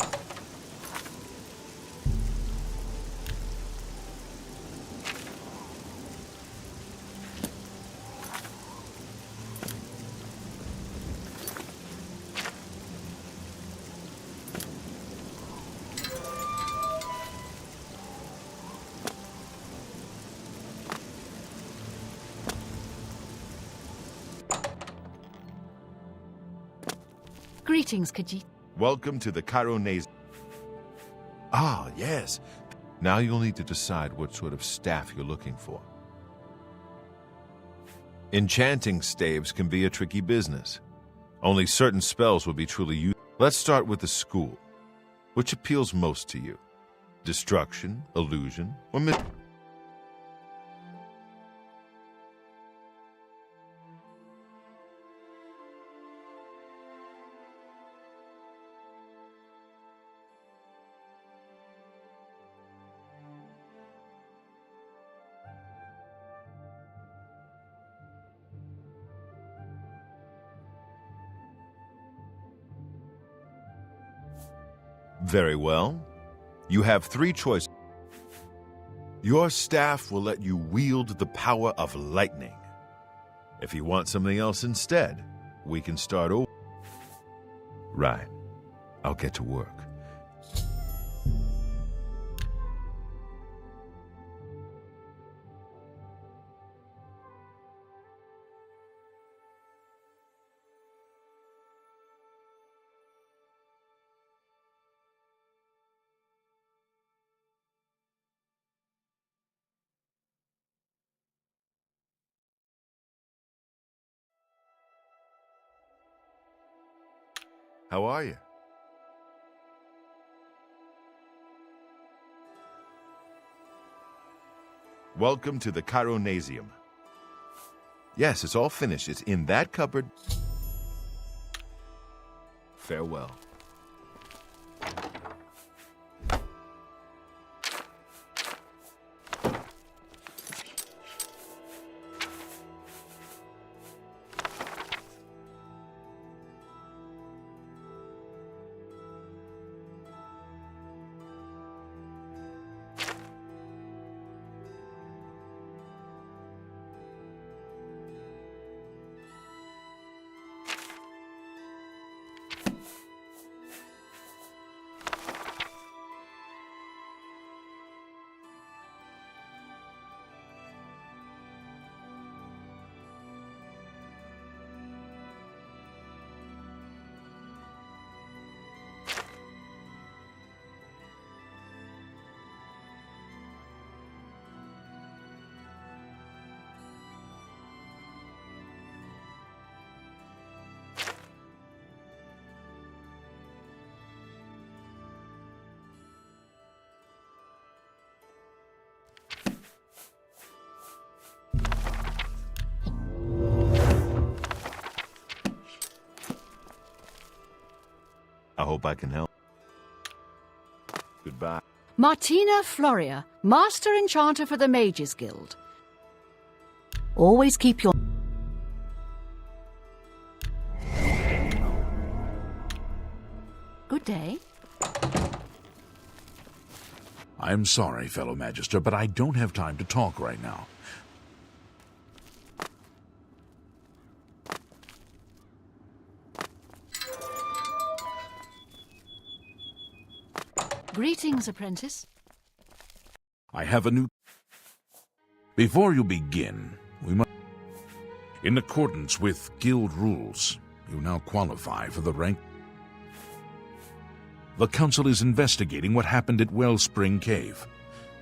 Greetings, Khajiit.
Welcome to the Chironase. Ah, yes. Now you'll need to decide what sort of staff you're looking for. Enchanting staves can be a tricky business. Only certain spells will be truly useful. Let's start with the school. Which appeals most to you? Destruction, illusion, or Very well. You have 3 choices. Your staff will let you wield the power of lightning. If you want something else instead, we can start over. Right. I'll get to work. How are you? Welcome to the Chironasium. Yes, it's all finished. It's in that cupboard. Farewell. Hope I can help. Goodbye.
Martina Floria, Master Enchanter for the Mages Guild. Always keep your... Good day.
I'm sorry, fellow Magister, but I don't have time to talk right now.
Greetings, apprentice.
I have a new... Before you begin, we must... In accordance with guild rules, you now qualify for the rank... The Council is investigating what happened at Wellspring Cave.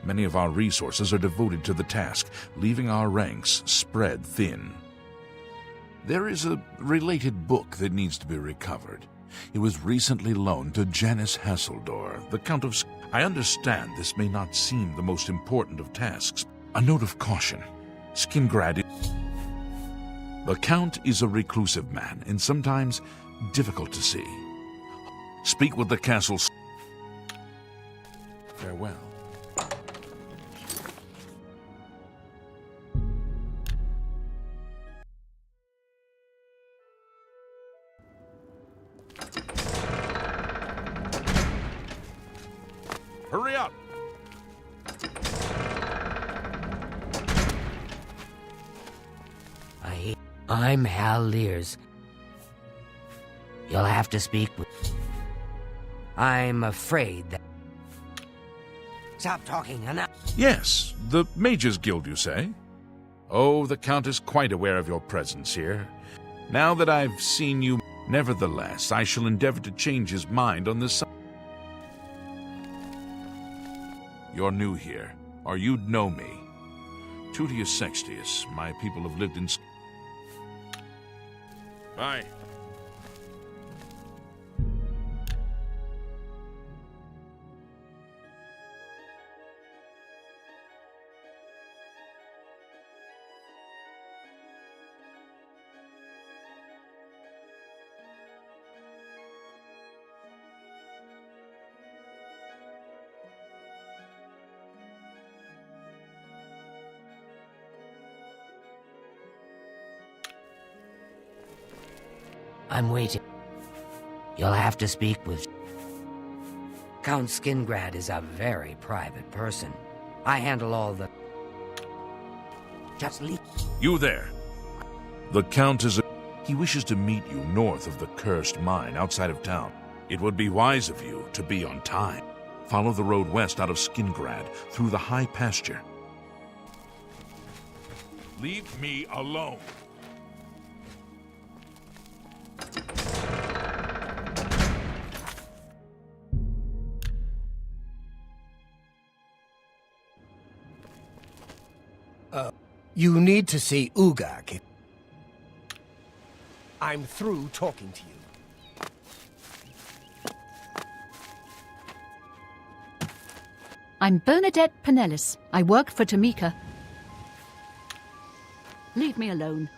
Many of our resources are devoted to the task, leaving our ranks spread thin. There is a related book that needs to be recovered. It was recently loaned to Janice Hasseldor, the Count of... I understand this may not seem the most important of tasks. A note of caution. Skingrad... The Count is a reclusive man, and sometimes difficult to see. Speak with the castle's... Farewell. Hurry up!
I'm Hal Lears. You'll have to speak with... I'm afraid that... Stop talking, enough.
Yes, the Mages Guild, you say? Oh, the Count is quite aware of your presence here. Now that I've seen you... Nevertheless, I shall endeavor to change his mind on this... You're new here, or you'd know me. Tutius Sextius, my people have lived in... Bye.
I'm waiting. You'll have to speak with... Count Skingrad is a very private person. I handle all the... Just leave...
You there. The Count is a... He wishes to meet you north of the cursed mine outside of town. It would be wise of you to be on time. Follow the road west out of Skingrad through the high pasture.
Leave me alone.
You need to see Ugak. I'm through talking to you.
I'm Bernadette Pinellis. I work for Tamika. Leave me alone.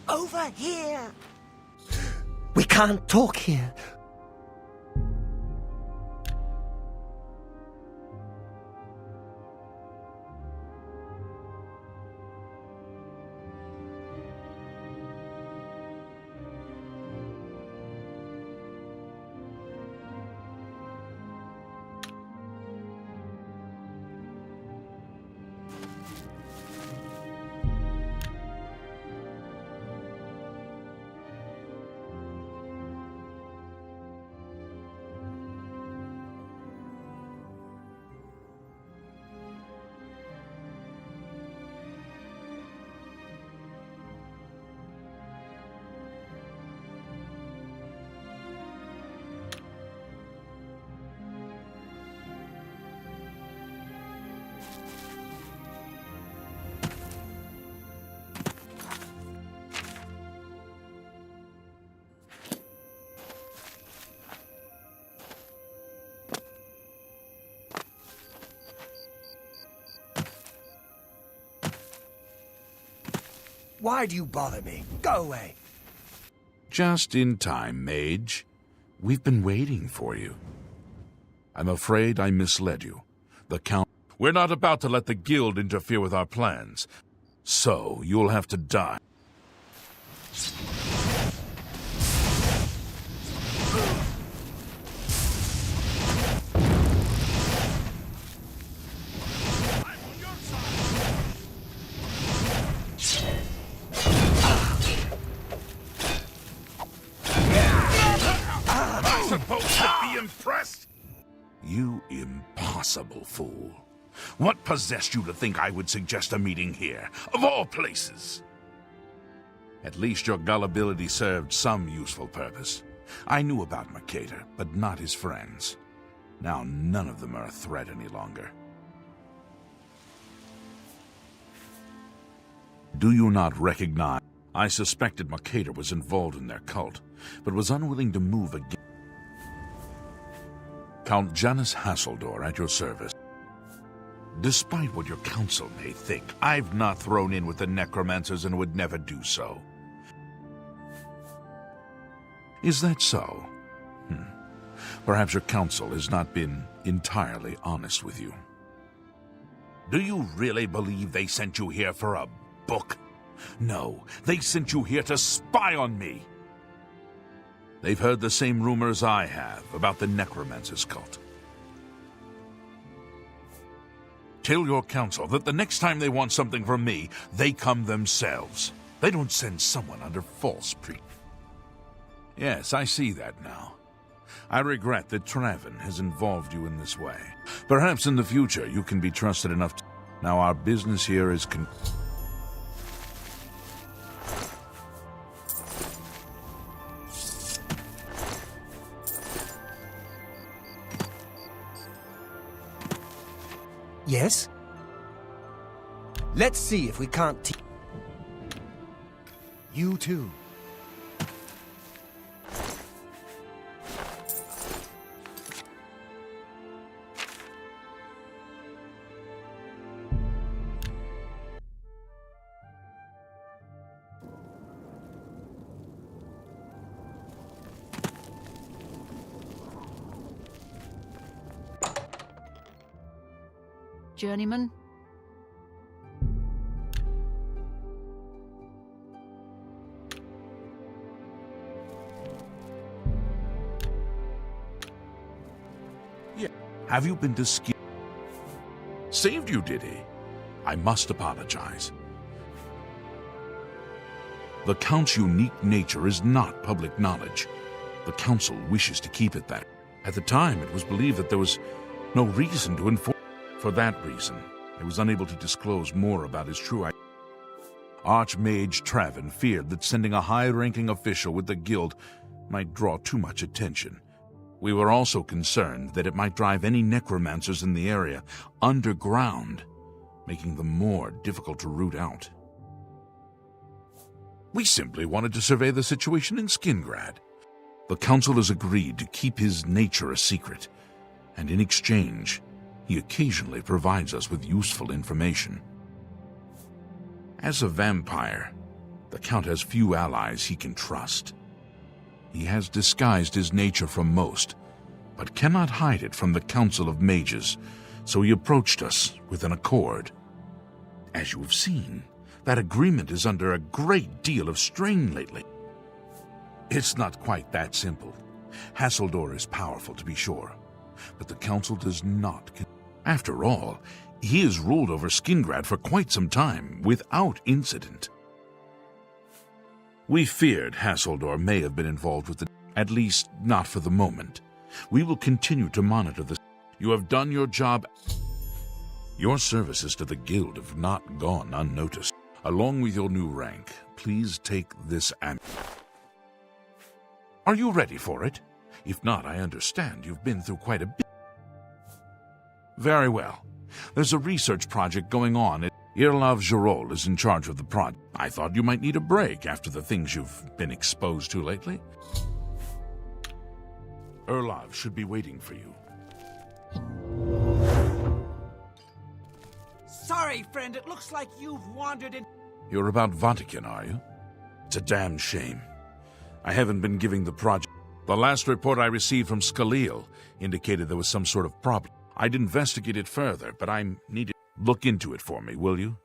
Over here! We can't talk here. Why do you bother me? Go away.
Just in time, mage. We've been waiting for you. I'm afraid I misled you. The Count... We're not about to let the Guild interfere with our plans. So, you'll have to die. Impressed? You impossible fool. What possessed you to think I would suggest a meeting here, of all places? At least your gullibility served some useful purpose. I knew about Mercator, but not his friends. Now none of them are a threat any longer. Do you not recognize? I suspected Mercator was involved in their cult, but was unwilling to move again. Count Janus Hasseldor at your service. Despite what your council may think, I've not thrown in with the necromancers and would never do so. Is that so? Perhaps your council has not been entirely honest with you. Do you really believe they sent you here for a book? No, they sent you here to spy on me. They've heard the same rumors I have about the Necromancer's cult. Tell your council that the next time they want something from me, they come themselves. They don't send someone under false pretense. Yes, I see that now. I regret that Traven has involved you in this way. Perhaps in the future you can be trusted enough to... Now our business here is
Yes? Let's see if we can't You too.
Journeyman?
Yeah. Have you been to ski? Saved you, did he? I must apologize. The Count's unique nature is not public knowledge. The Council wishes to keep it that. At the time, it was believed that there was no reason to inform. For that reason, I was unable to disclose more about his true identity. Archmage Traven feared that sending a high-ranking official with the Guild might draw too much attention. We were also concerned that it might drive any necromancers in the area underground, making them more difficult to root out. We simply wanted to survey the situation in Skingrad. The Council has agreed to keep his nature a secret, and in exchange, he occasionally provides us with useful information. As a vampire, the Count has few allies he can trust. He has disguised his nature from most, but cannot hide it from the Council of Mages, so he approached us with an accord. As you have seen, that agreement is under a great deal of strain lately. It's not quite that simple. Hasseldor is powerful, to be sure, but the Council does not. After all, he has ruled over Skingrad for quite some time, without incident. We feared Hasseldor may have been involved with at least not for the moment. We will continue to monitor this. You have done your job. Your services to the Guild have not gone unnoticed. Along with your new rank, please take this Are you ready for it? If not, I understand you've been through quite a bit. Very well. There's a research project going on. Irlav Jarol is in charge of the project. I thought you might need a break after the things you've been exposed to lately. Irlav should be waiting for you.
Sorry, friend. It looks like you've wandered in.
You're about Vatican, are you? It's a damn shame. I haven't been giving the project. The last report I received from Cyrodiil indicated there was some sort of problem. I'd investigate it further, but I need to look into it for me, will you?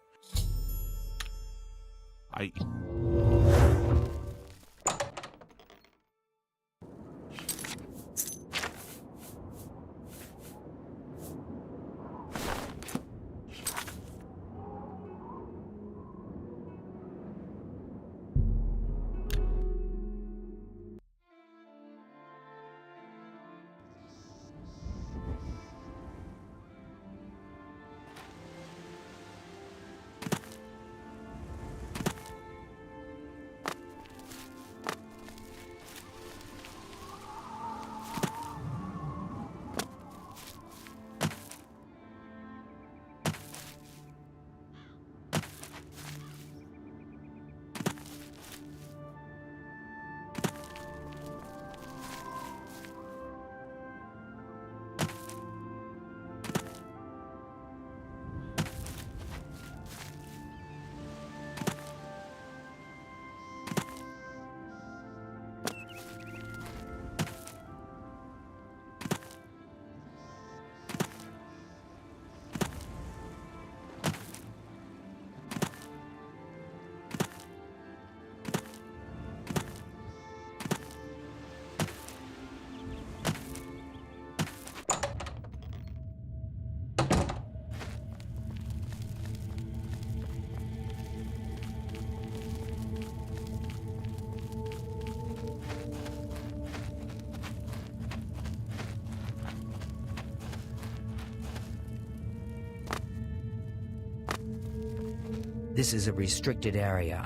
This is a restricted area.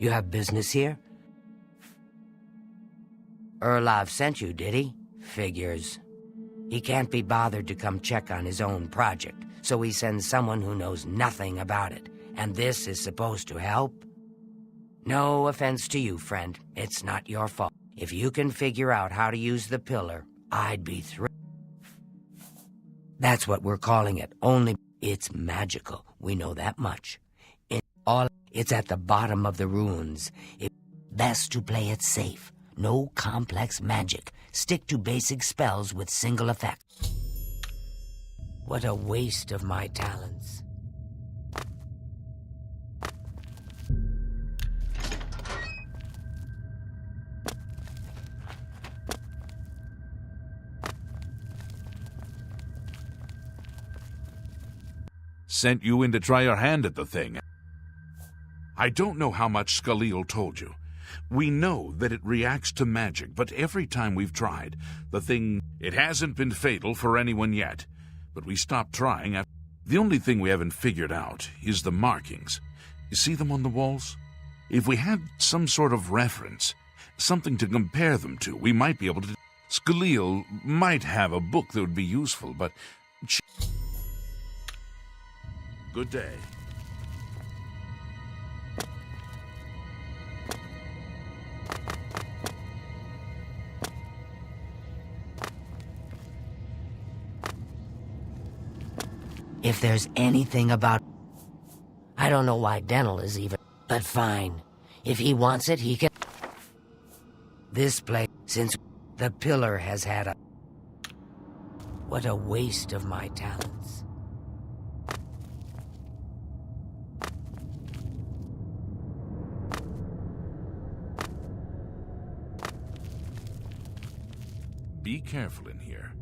You have business here? Erlov sent you, did he? Figures. He can't be bothered to come check on his own project, so he sends someone who knows nothing about it. And this is supposed to help? No offense to you, friend. It's not your fault. If you can figure out how to use the pillar, I'd be thrilled. That's what we're calling it. Only it's magical. We know that much. It's at the bottom of the ruins. It's best to play it safe. No complex magic. Stick to basic spells with single effect. What a waste of my talents.
Sent you in to try your hand at the thing. I don't know how much Cyrodiil told you. We know that it reacts to magic, but every time we've tried, it hasn't been fatal for anyone yet. But we stopped trying. The only thing we haven't figured out is the markings. You see them on the walls? If we had some sort of reference, something to compare them to, we might be able to... Cyrodiil might have a book that would be useful, but... Good day.
If there's anything about... I don't know why Dental is even... But fine. If he wants it, he can... This place, since the pillar has had a... What a waste of my talents.
Be careful in here.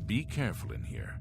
be careful in here.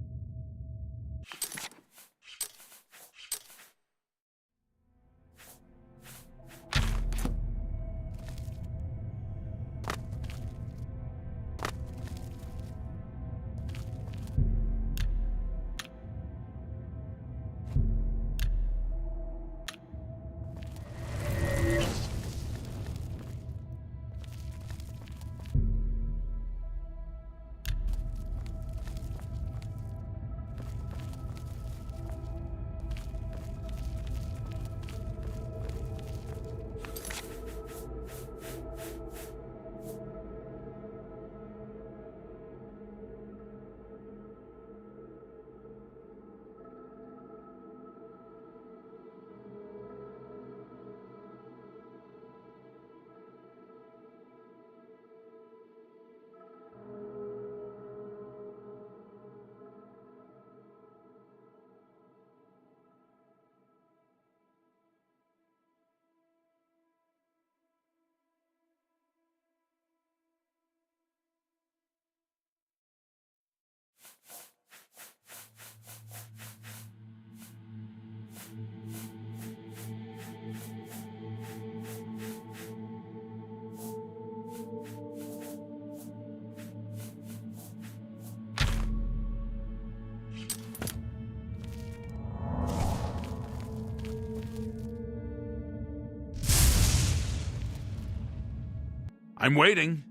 I'm waiting.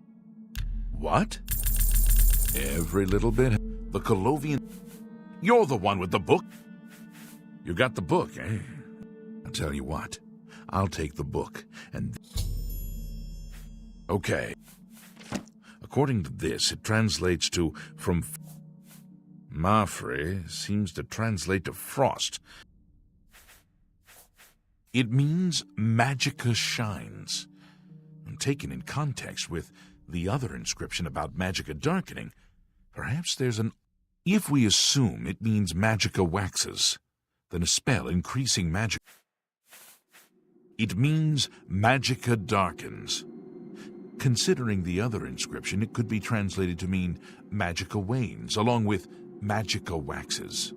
What? Every little bit. The Colovian. You're the one with the book. You got the book, eh? I'll tell you what. I'll take the book and... Okay. According to this, it translates to from... Mafre seems to translate to frost. It means Magica shines. And taken in context with the other inscription about Magica darkening, perhaps there's an... If we assume it means Magica waxes, then a spell increasing magic... It means Magica darkens. Considering the other inscription, it could be translated to mean Magica wanes, along with Magica waxes.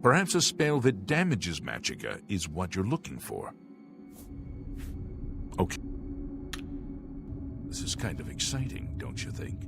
Perhaps a spell that damages Magica is what you're looking for. Okay. This is kind of exciting, don't you think?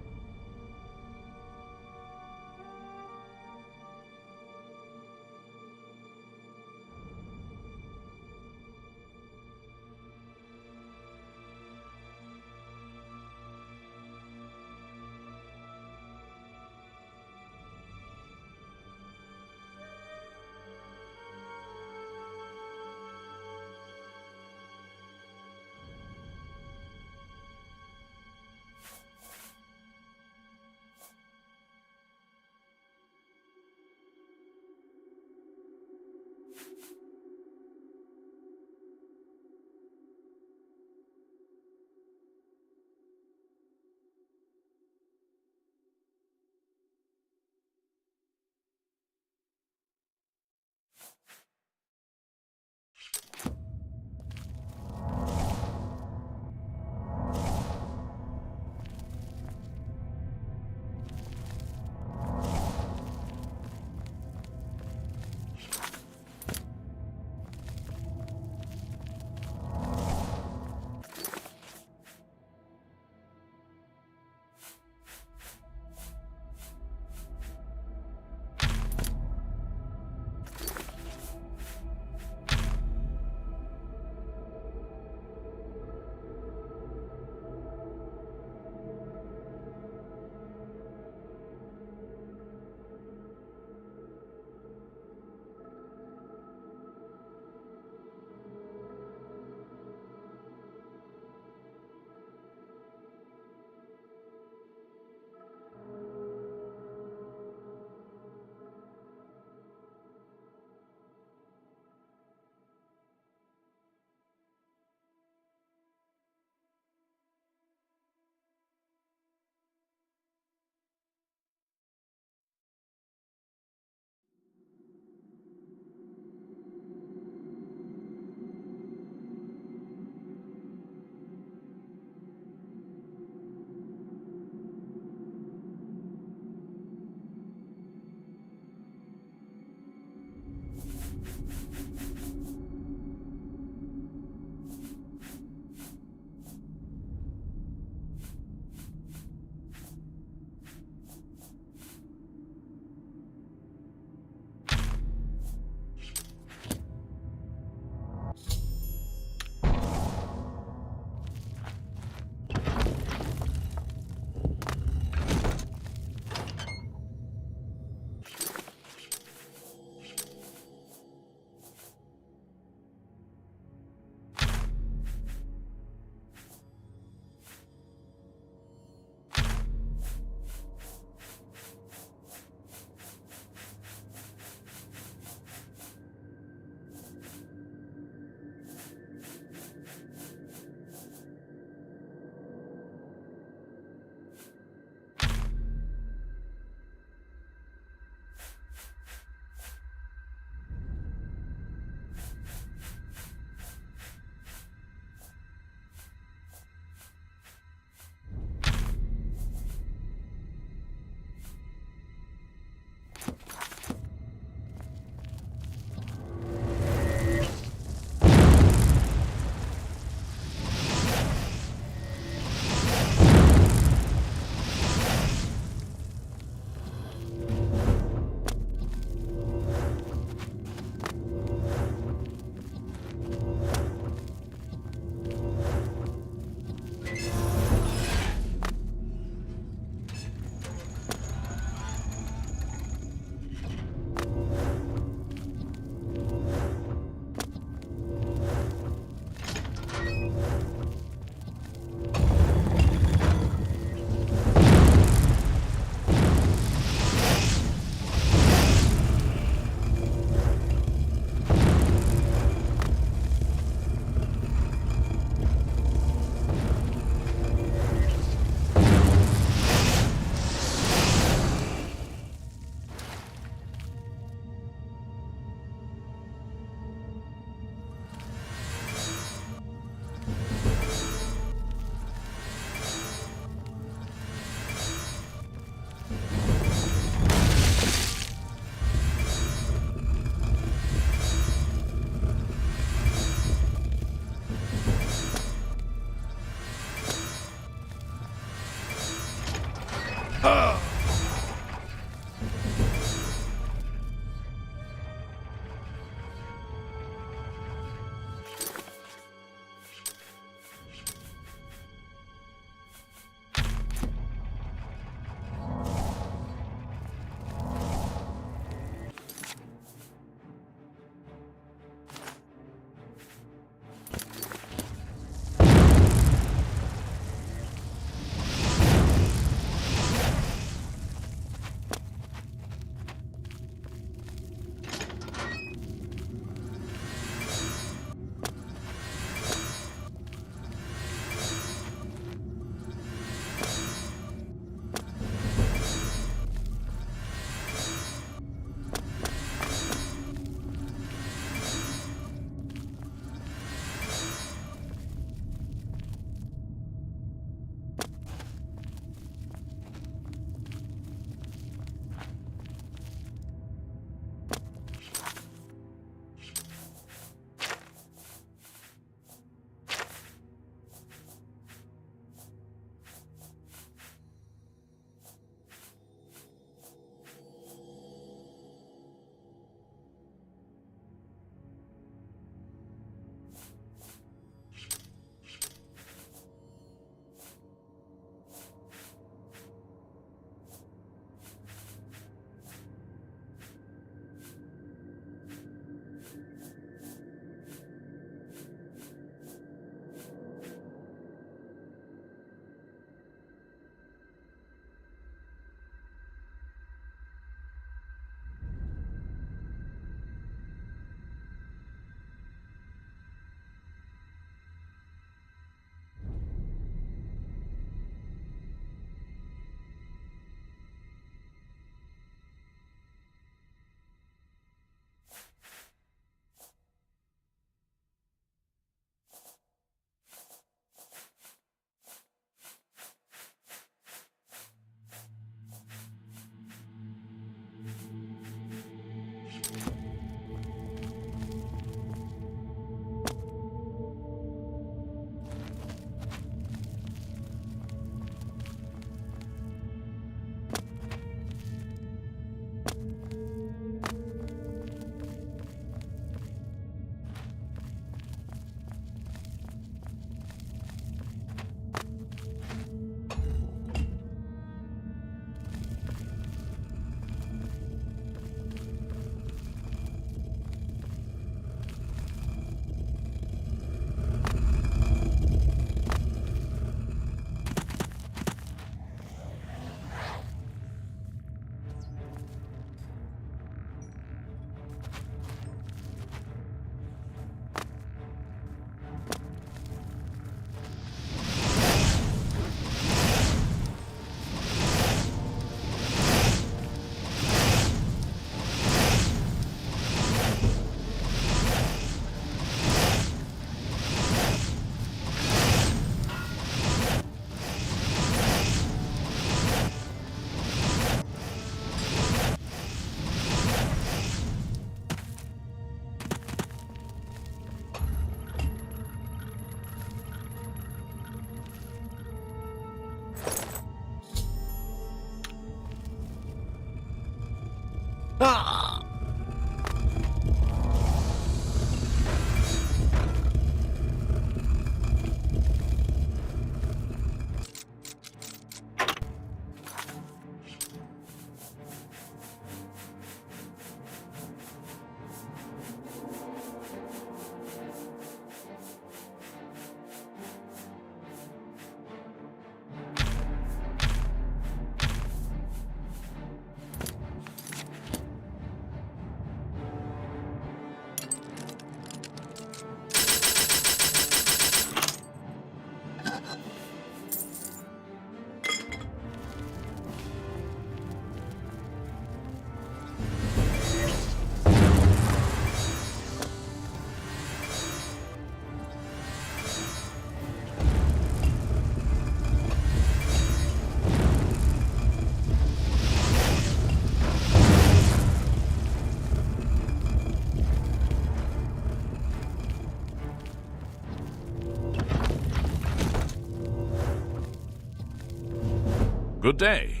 Good day.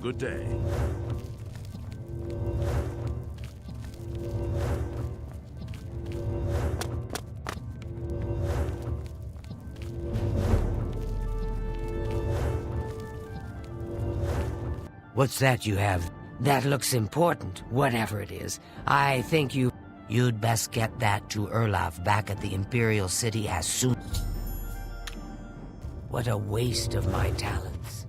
Good day.
What's that you have? That looks important, whatever it is. I think you'd best get that to Erlaf back at the Imperial City as soon. What a waste of my talents.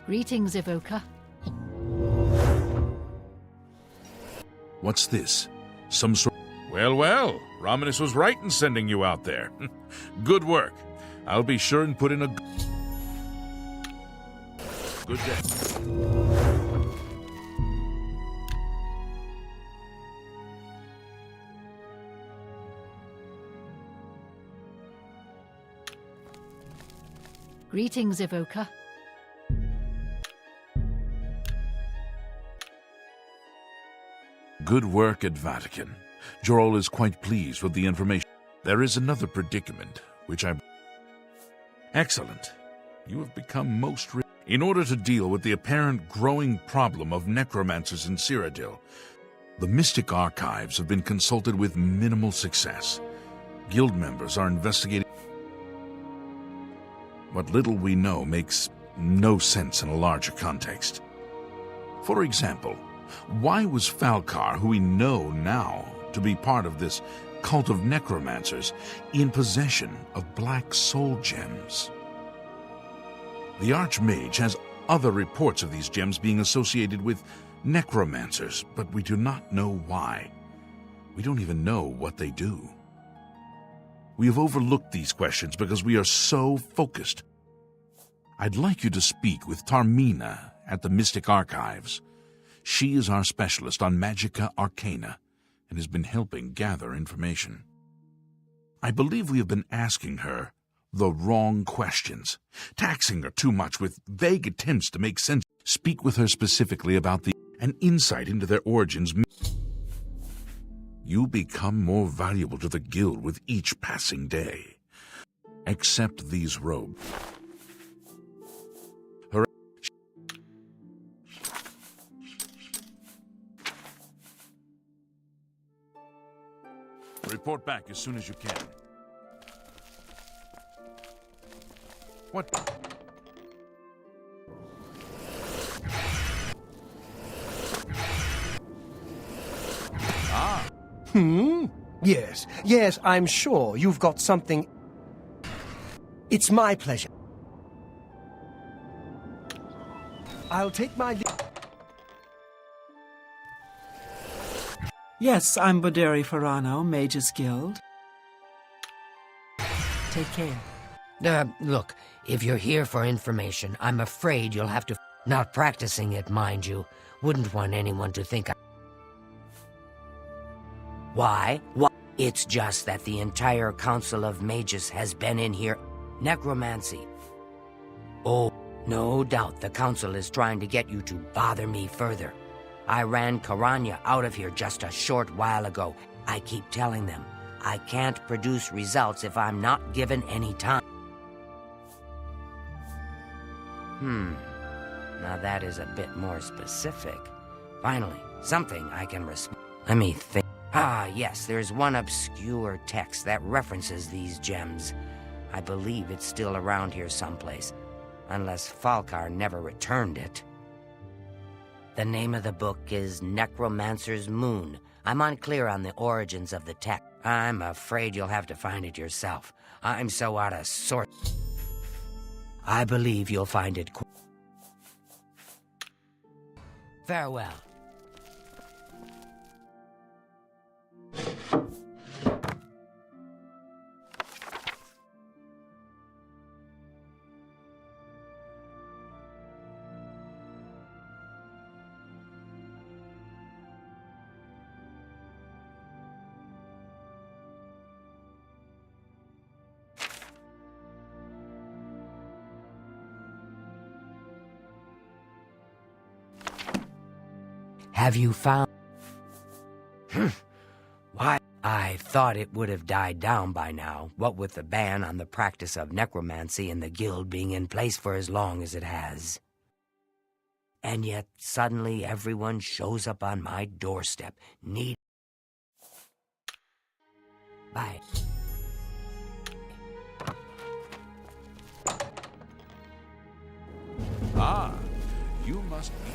Greetings, Evoker.
What's this? Some sort... Well, Romanus was right in sending you out there. Good work. I'll be sure and put in a... Good day.
Greetings, Evoker.
Good work at Vatican. Jorol is quite pleased with the information. There is another predicament, which I... Excellent. You have become most... In order to deal with the apparent growing problem of necromancers in Cyrodiil, the Mystic Archives have been consulted with minimal success. Guild members are investigating... What little we know makes no sense in a larger context. For example, why was Falcar, who we know now to be part of this cult of necromancers, in possession of black soul gems? The Archmage has other reports of these gems being associated with necromancers, but we do not know why. We don't even know what they do. We have overlooked these questions because we are so focused. I'd like you to speak with Tarmina at the Mystic Archives. She is our specialist on Magica Arcana and has been helping gather information. I believe we have been asking her the wrong questions, taxing her too much with vague attempts to make sense. Speak with her specifically about an insight into their origins. You become more valuable to the guild with each passing day. Accept these robes. Report back as soon as you can. What? Ah.
Yes, I'm sure you've got something. It's my pleasure. I'll take my...
Yes, I'm Boderi Ferrano, Mages Guild. Take care.
Look, if you're here for information, I'm afraid you'll have to... Not practicing it, mind you. Wouldn't want anyone to think Why? It's just that the entire Council of Mages has been in here. Necromancy. Oh, no doubt the Council is trying to get you to bother me further. I ran Karanya out of here just a short while ago. I keep telling them, I can't produce results if I'm not given any time. Now that is a bit more specific. Finally, something I can respond. Let me think. Ah, yes, there's one obscure text that references these gems. I believe it's still around here someplace, unless Falcar never returned it. The name of the book is Necromancer's Moon. I'm unclear on the origins of the text. I'm afraid you'll have to find it yourself. I'm so out of sorts. I believe you'll find it Farewell. Have you found... Why? I thought it would have died down by now, what with the ban on the practice of necromancy and the guild being in place for as long as it has. And yet, suddenly everyone shows up on my doorstep, Bye.
Ah, you must be...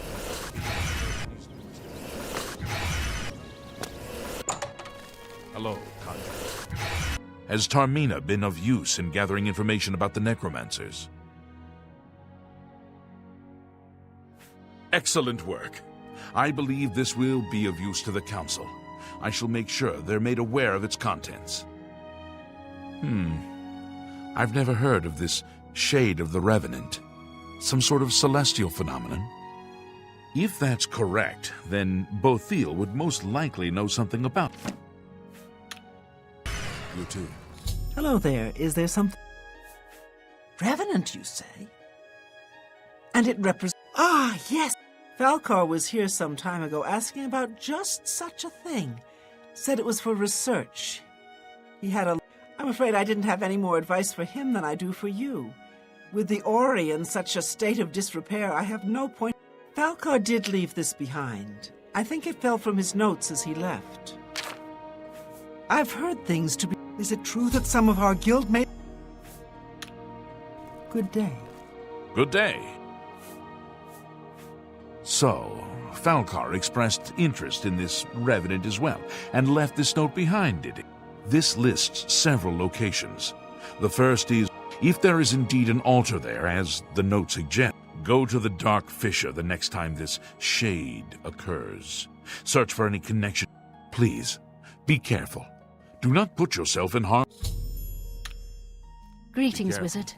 Hello, Conjuror. Has Tarmina been of use in gathering information about the necromancers? Excellent work. I believe this will be of use to the Council. I shall make sure they're made aware of its contents. I've never heard of this Shade of the Revenant. Some sort of celestial phenomenon? If that's correct, then Bothiel would most likely know something about it.
You too.
Hello there. Is there something... Revenant, you say? And it represents... Ah, yes! Falcar was here some time ago asking about just such a thing. Said it was for research. He had a... I'm afraid I didn't have any more advice for him than I do for you. With the Ori in such a state of disrepair, I have no point... Falcar did leave this behind. I think it fell from his notes as he left. I've heard things to be... Is it true that some of our guild may... Good day.
Good day. So, Falcar expressed interest in this Revenant as well, and left this note behind, did he? This lists several locations. The first is, if there is indeed an altar there, as the note suggests, go to the Dark Fissure the next time this shade occurs. Search for any connection. Please, be careful. Do not put yourself in harm.
Greetings, wizard.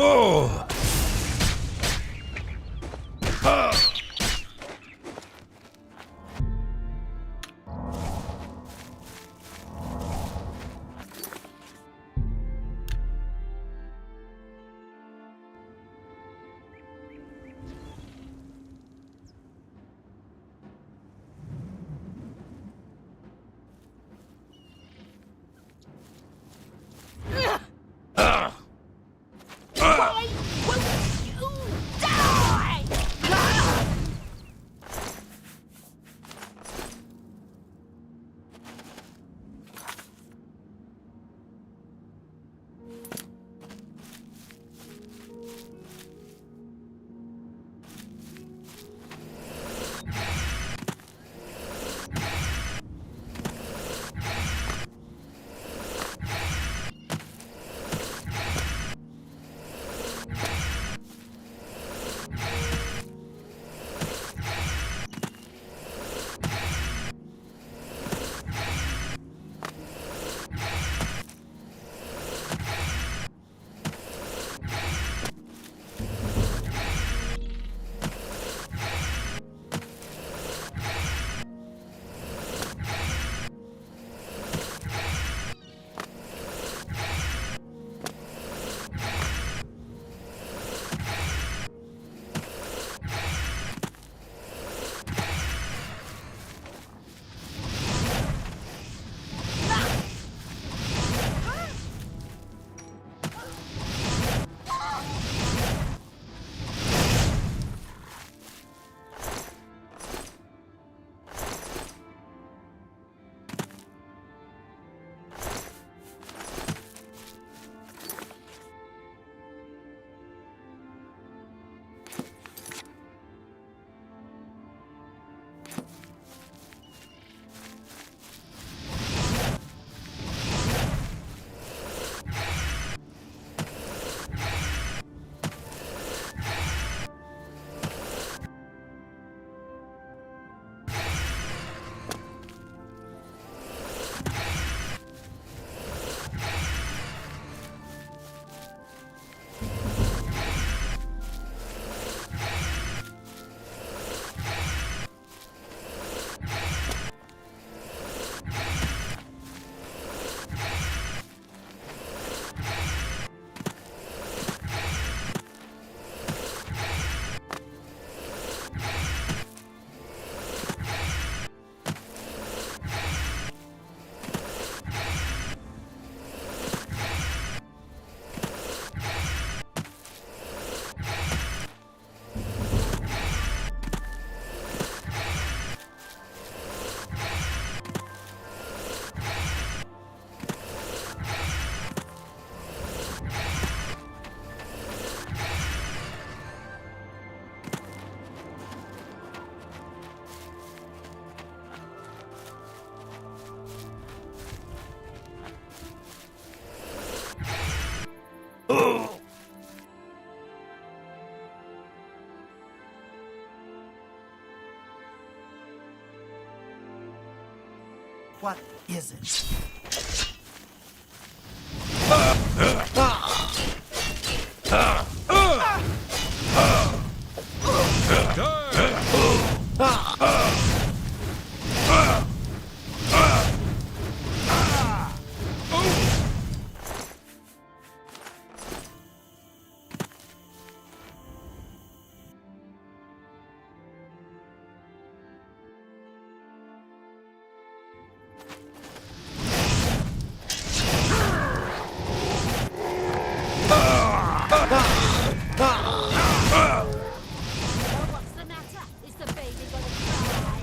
Oh!
Why won't you die?
What is it?
What's the matter? Is the baby gonna cry?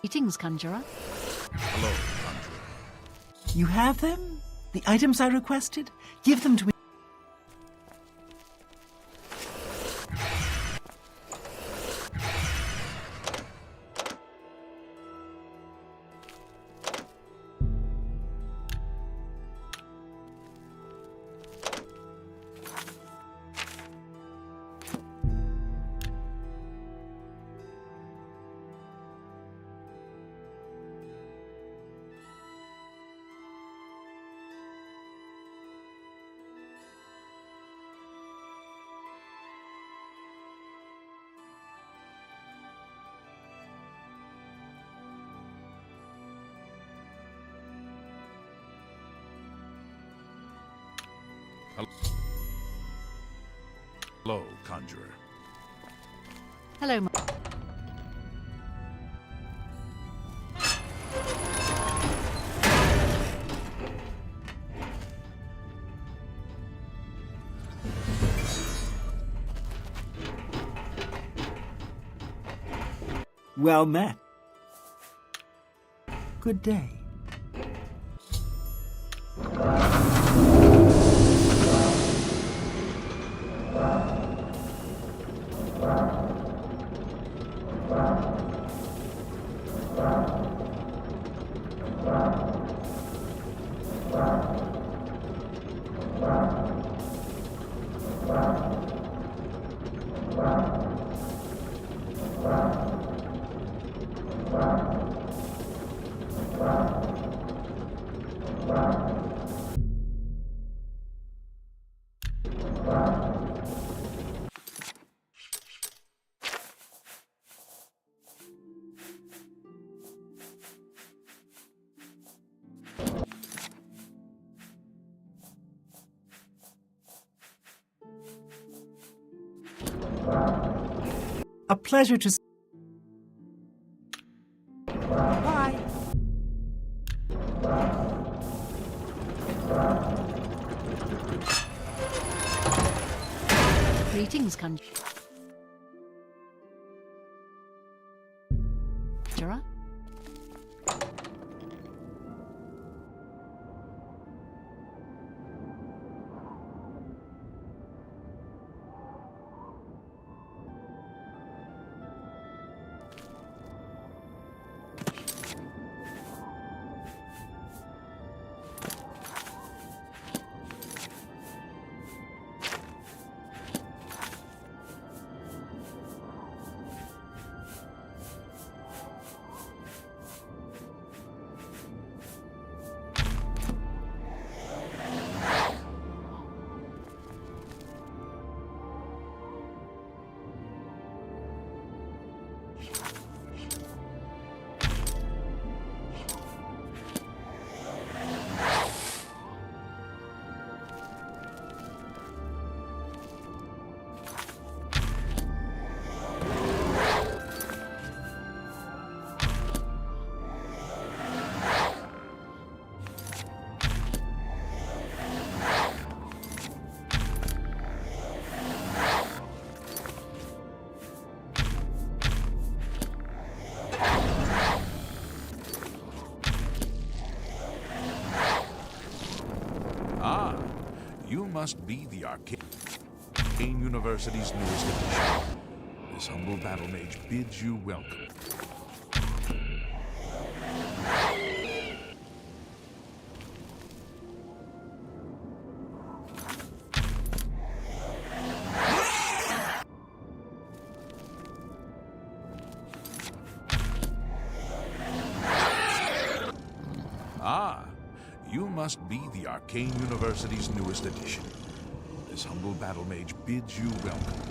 Greetings, Conjurer.
Hello, Conjurer.
You have them? The items I requested? Give them to me.
Hello, Conjurer.
Hello,
Well met. Good day. A pleasure to... Bye.
Greetings, Conjurer.
Ah, you must be the Arcane University's newest addition. This humble battle mage bids you welcome. Ah, you must be the Arcane University's newest addition. This humble battle mage bids you welcome.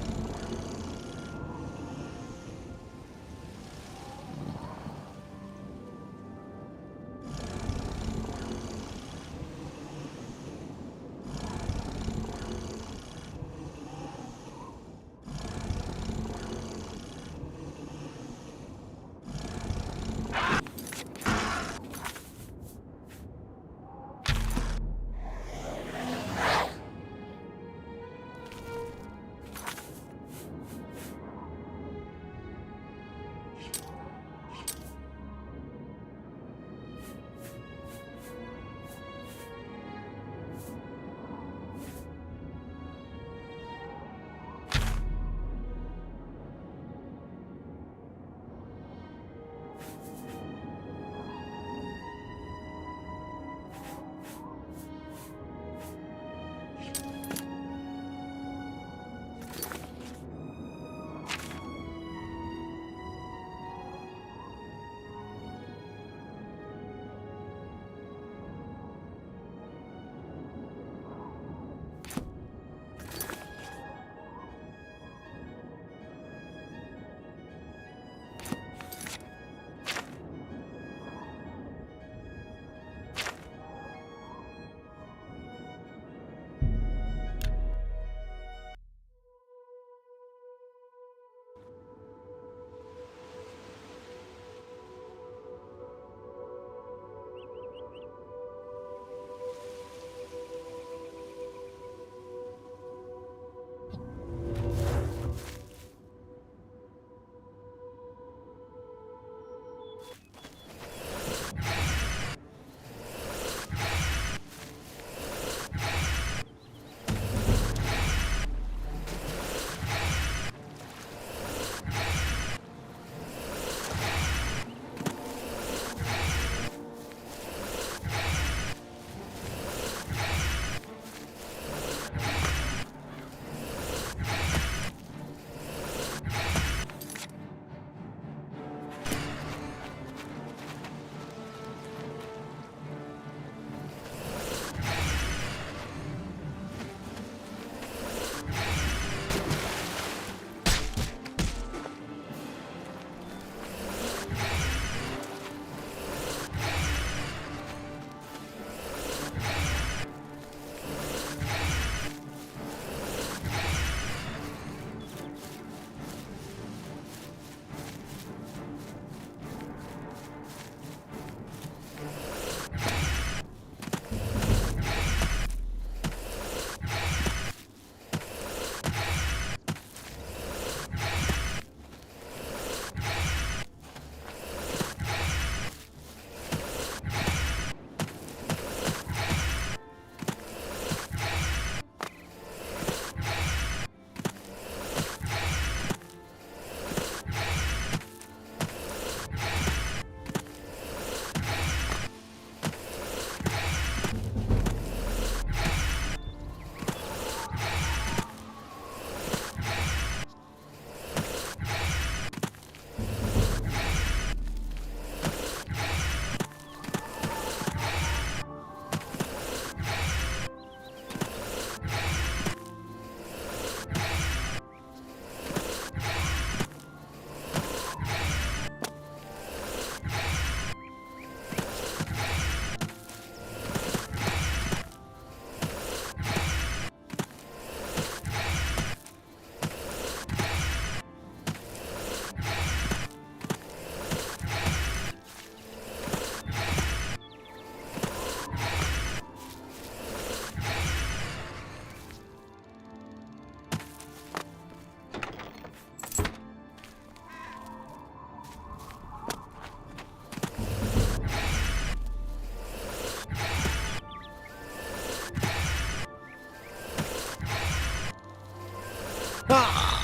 Oh!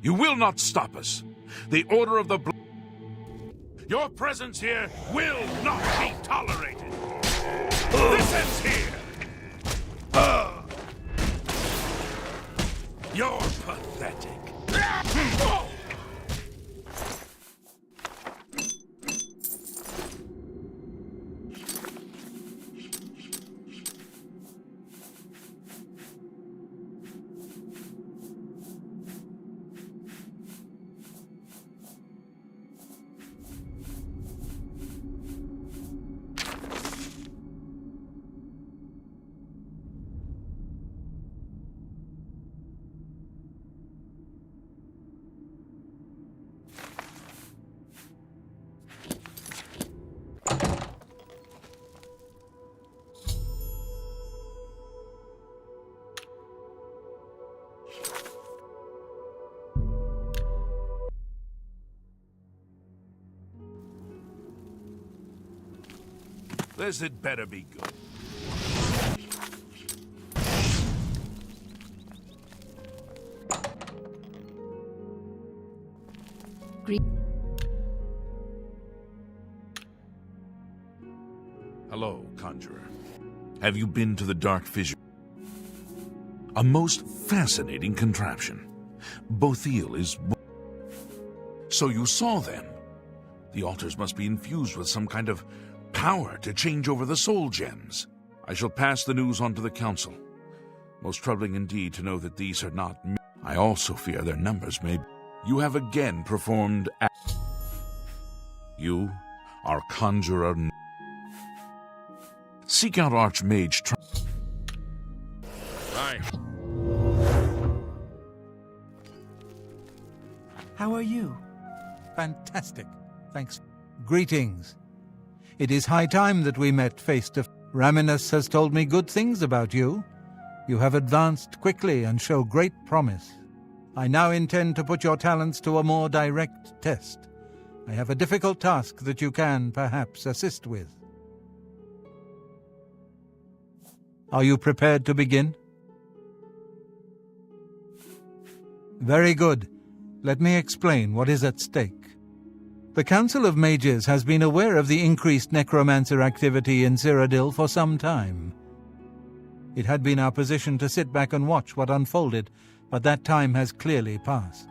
You will not stop us. The Order of the Your presence here will not be tolerated. This ends here. You're pathetic. This had better be good. Hello, Conjurer. Have you been to the Dark Fissure? A most fascinating contraption. Bothiel is... So you saw them. The altars must be infused with some kind of power to change over the soul gems. I shall pass the news on to the council. Most troubling indeed to know that these are not... I also fear their numbers may... You have again performed... You are Conjurer... Seek out Archmage... Aye.
How are you?
Fantastic. Thanks. Greetings. It is high time that we met face to face. Raminus has told me good things about you. You have advanced quickly and show great promise. I now intend to put your talents to a more direct test. I have a difficult task that you can, perhaps, assist with. Are you prepared to begin? Very good. Let me explain what is at stake. The Council of Mages has been aware of the increased necromancer activity in Cyrodiil for some time. It had been our position to sit back and watch what unfolded, but that time has clearly passed.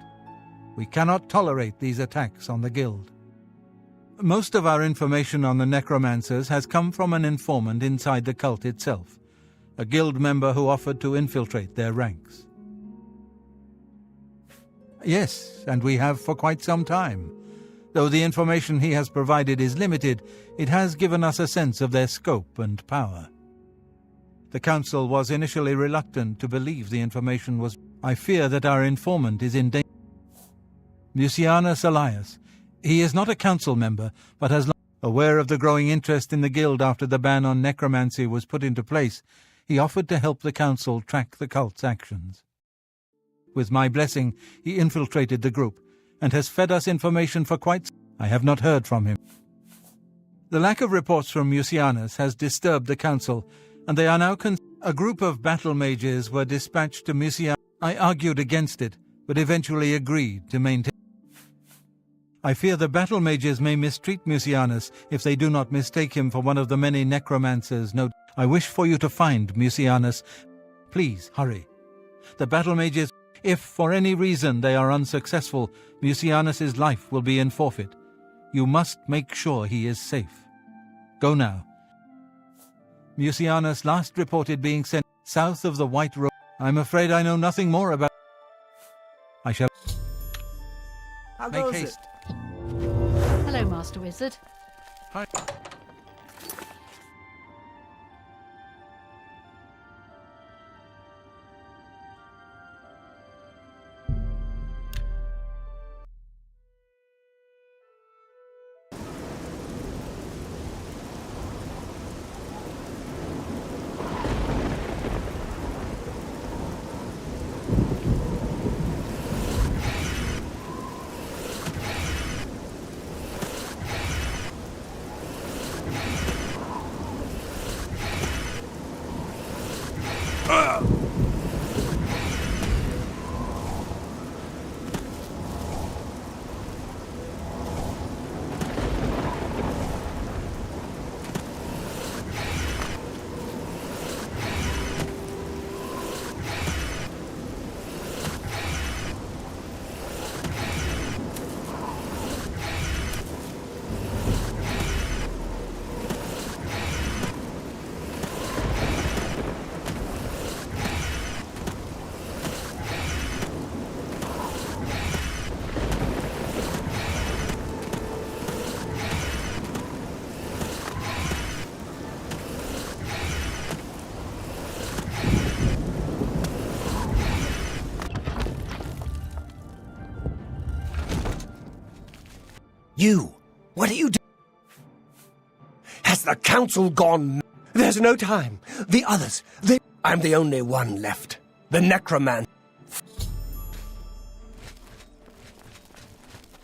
We cannot tolerate these attacks on the Guild. Most of our information on the necromancers has come from an informant inside the cult itself, a Guild member who offered to infiltrate their ranks. Yes, and we have for quite some time. Though the information he has provided is limited, it has given us a sense of their scope and power. The Council was initially reluctant to believe the information was... I fear that our informant is in danger. Mucianus Elias. He is not a Council member, but has... Aware of the growing interest in the Guild after the ban on necromancy was put into place, he offered to help the Council track the cult's actions. With my blessing, he infiltrated the group, and has fed us information for quite... I have not heard from him. The lack of reports from Mucianus has disturbed the Council, and they are now a group of battle mages were dispatched to Mucianus. I argued against it, but eventually agreed to maintain. I fear the battle mages may mistreat Mucianus if they do not mistake him for one of the many necromancers. No, I wish for you to find Mucianus. Please, hurry. The battle mages, if for any reason they are unsuccessful, Mucianus's life will be in forfeit. You must make sure he is safe. Go now. Mucianus last reported being sent south of the White Road. I'm afraid I know nothing more about... I shall...
How
Make
goes
haste.
it?
Hello, Master Wizard.
Hi.
You! What are you doing? Has the Council gone? There's no time. The others, I'm the only one left. The necromancer.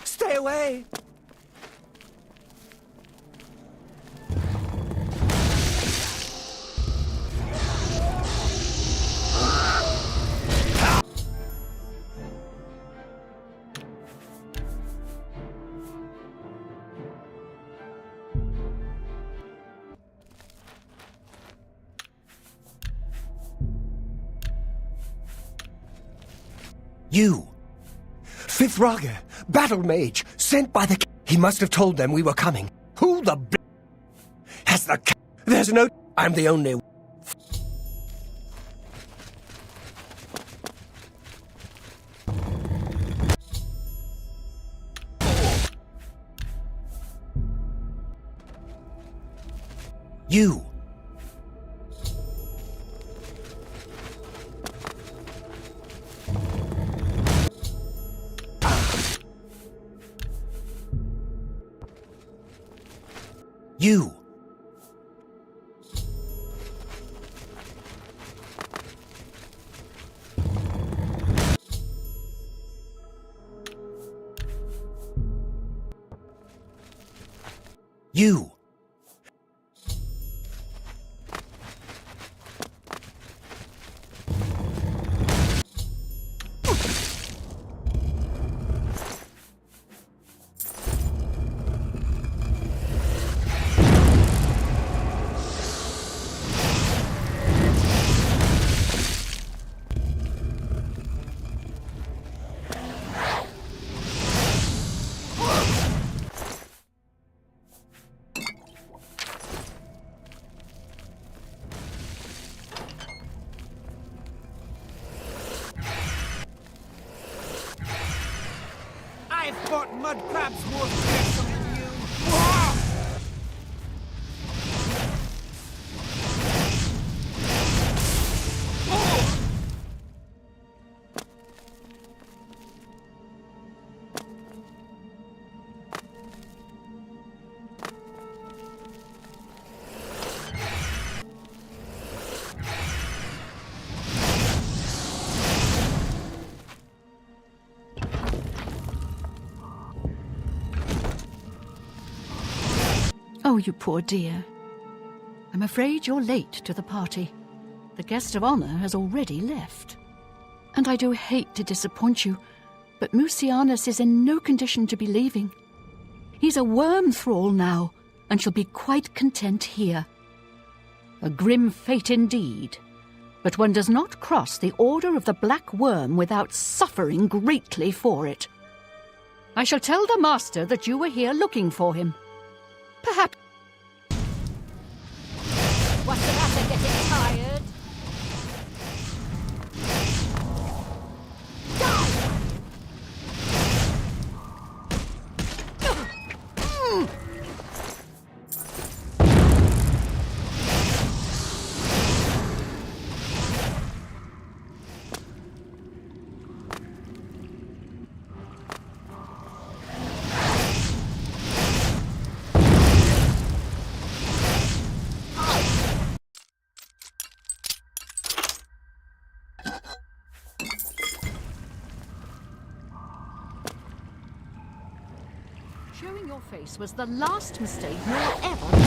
Stay away! You! Fifth Raga, battle mage, sent by the... He must have told them we were coming. Who the... Has the... There's no... I'm the only... You! You! You!
I've fought mud crabs more fearsome than you.
Oh, you poor dear. I'm afraid you're late to the party. The guest of honor has already left. And I do hate to disappoint you, but Mucianus is in no condition to be leaving. He's a worm thrall now, and shall be quite content here. A grim fate indeed, but one does not cross the order of the Black Worm without suffering greatly for it. I shall tell the master that you were here looking for him. Perhaps...
What's the matter, getting tired?
Showing your face was the last mistake you'll ever...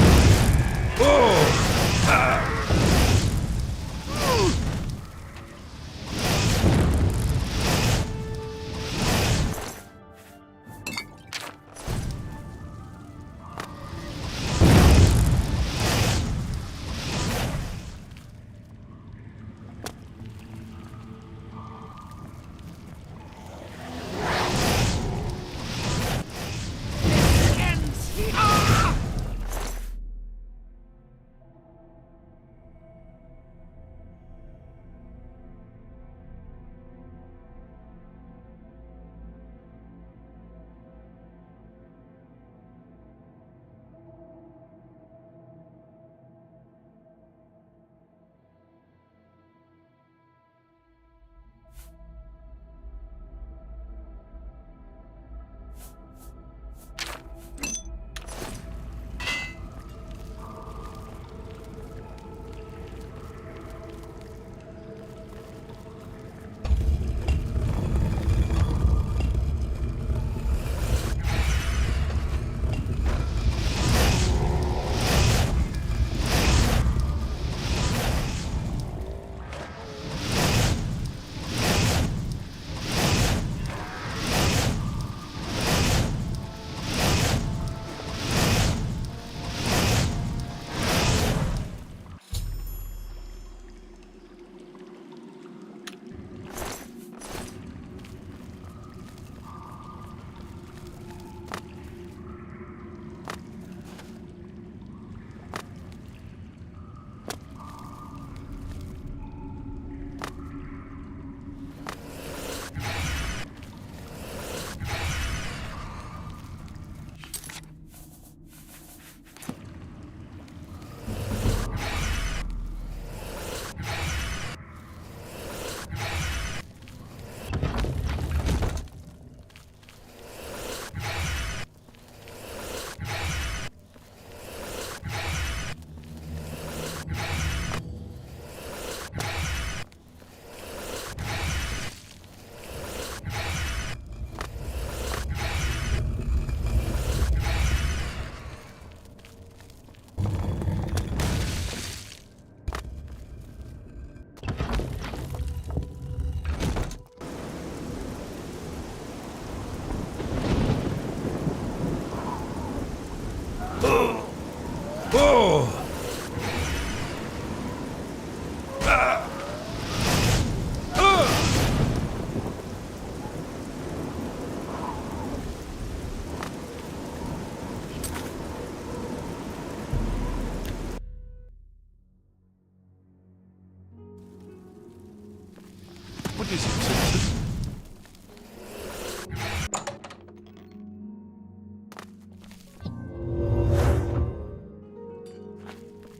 What is it, citizen?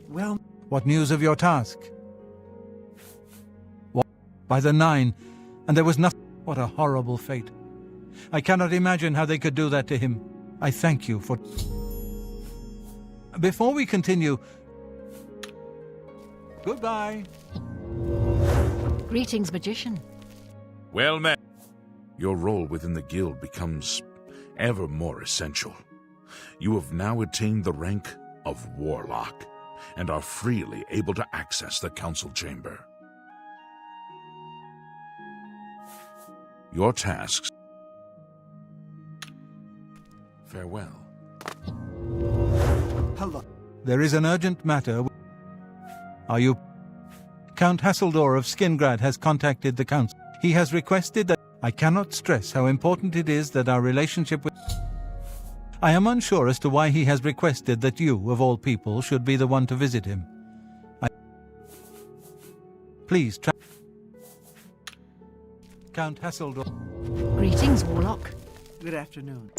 Well,
What news of your task? What? By the 9, and there was nothing. What a horrible fate. I cannot imagine how they could do that to him. I thank you for... Before we continue... Goodbye.
Greetings, magician.
Well met. Your role within the guild becomes ever more essential. You have now attained the rank of Warlock, and are freely able to access the council chamber. Your tasks. Farewell.
Hello.
There is an urgent matter. Are you... Count Hasseldor of Skingrad has contacted the council. He has requested that... I cannot stress how important it is that our relationship with... I am unsure as to why he has requested that you, of all people, should be the one to visit him. Please try... Count Hasseldor...
Greetings, Warlock.
Good afternoon.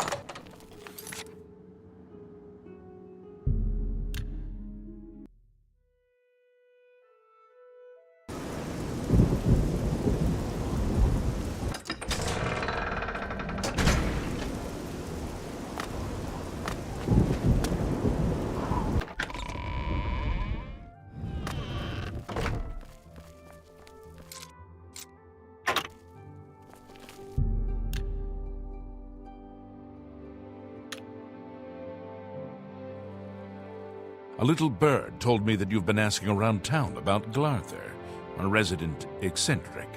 A little bird told me that you've been asking around town about Glarther, a resident eccentric.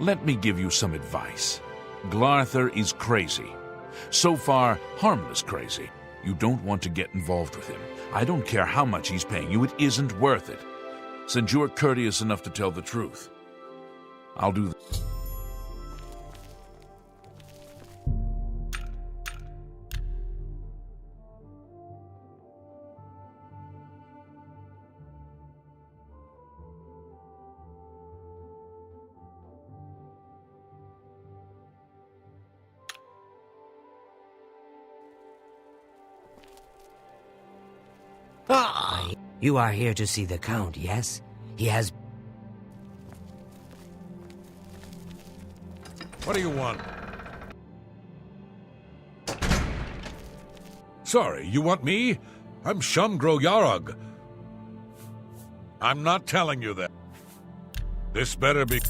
Let me give you some advice. Glarther is crazy. So far, harmless crazy. You don't want to get involved with him. I don't care how much he's paying you, it isn't worth it. Since you're courteous enough to tell the truth, I'll do that.
You are here to see the Count, yes? He has...
What do you want? Sorry, you want me? I'm Shumgro. I'm not telling you that. This better be...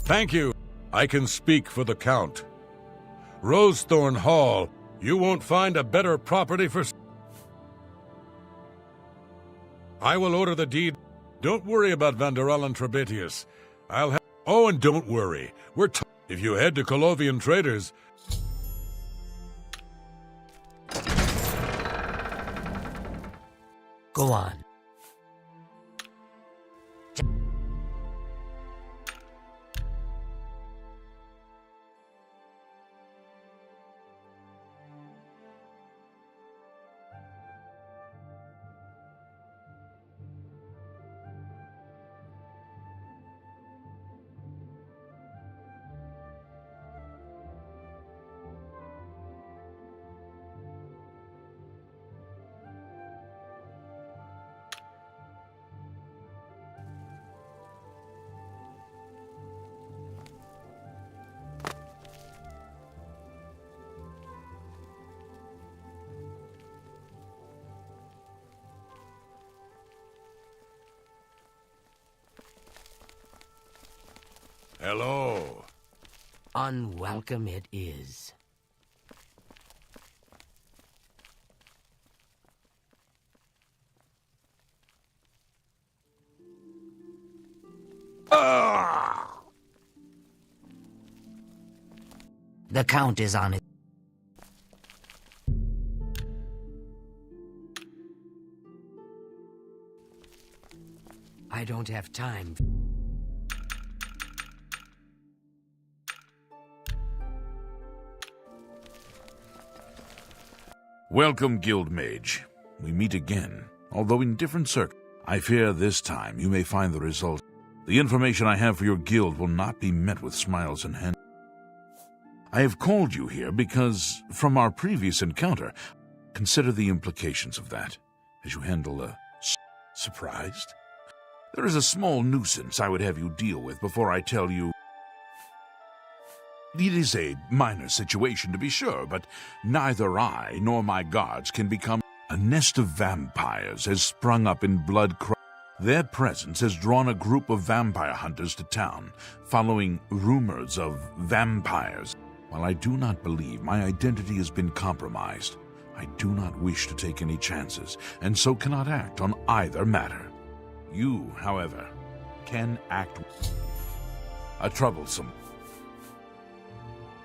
Thank you. I can speak for the Count. Rosethorn Hall. You won't find a better property for... I will order the deed. Don't worry about Vanderell and Trebitius. I'll have... Oh, and don't worry. If you head to Colovian Traders...
Go on.
Hello.
Unwelcome it is. The Count is on it. I don't have time.
Welcome, Guild Mage. We meet again, although in different circles. I fear this time you may find the result. The information I have for your guild will not be met with smiles and hands. I have called you here because, from our previous encounter, consider the implications of that as you handle a... Surprised? There is a small nuisance I would have you deal with before I tell you. It is a minor situation, to be sure, but neither I nor my guards can become... A nest of vampires has sprung up in Blood Cry. Their presence has drawn a group of vampire hunters to town, following rumors of vampires. While I do not believe my identity has been compromised, I do not wish to take any chances, and so cannot act on either matter. You, however, can act. A troublesome.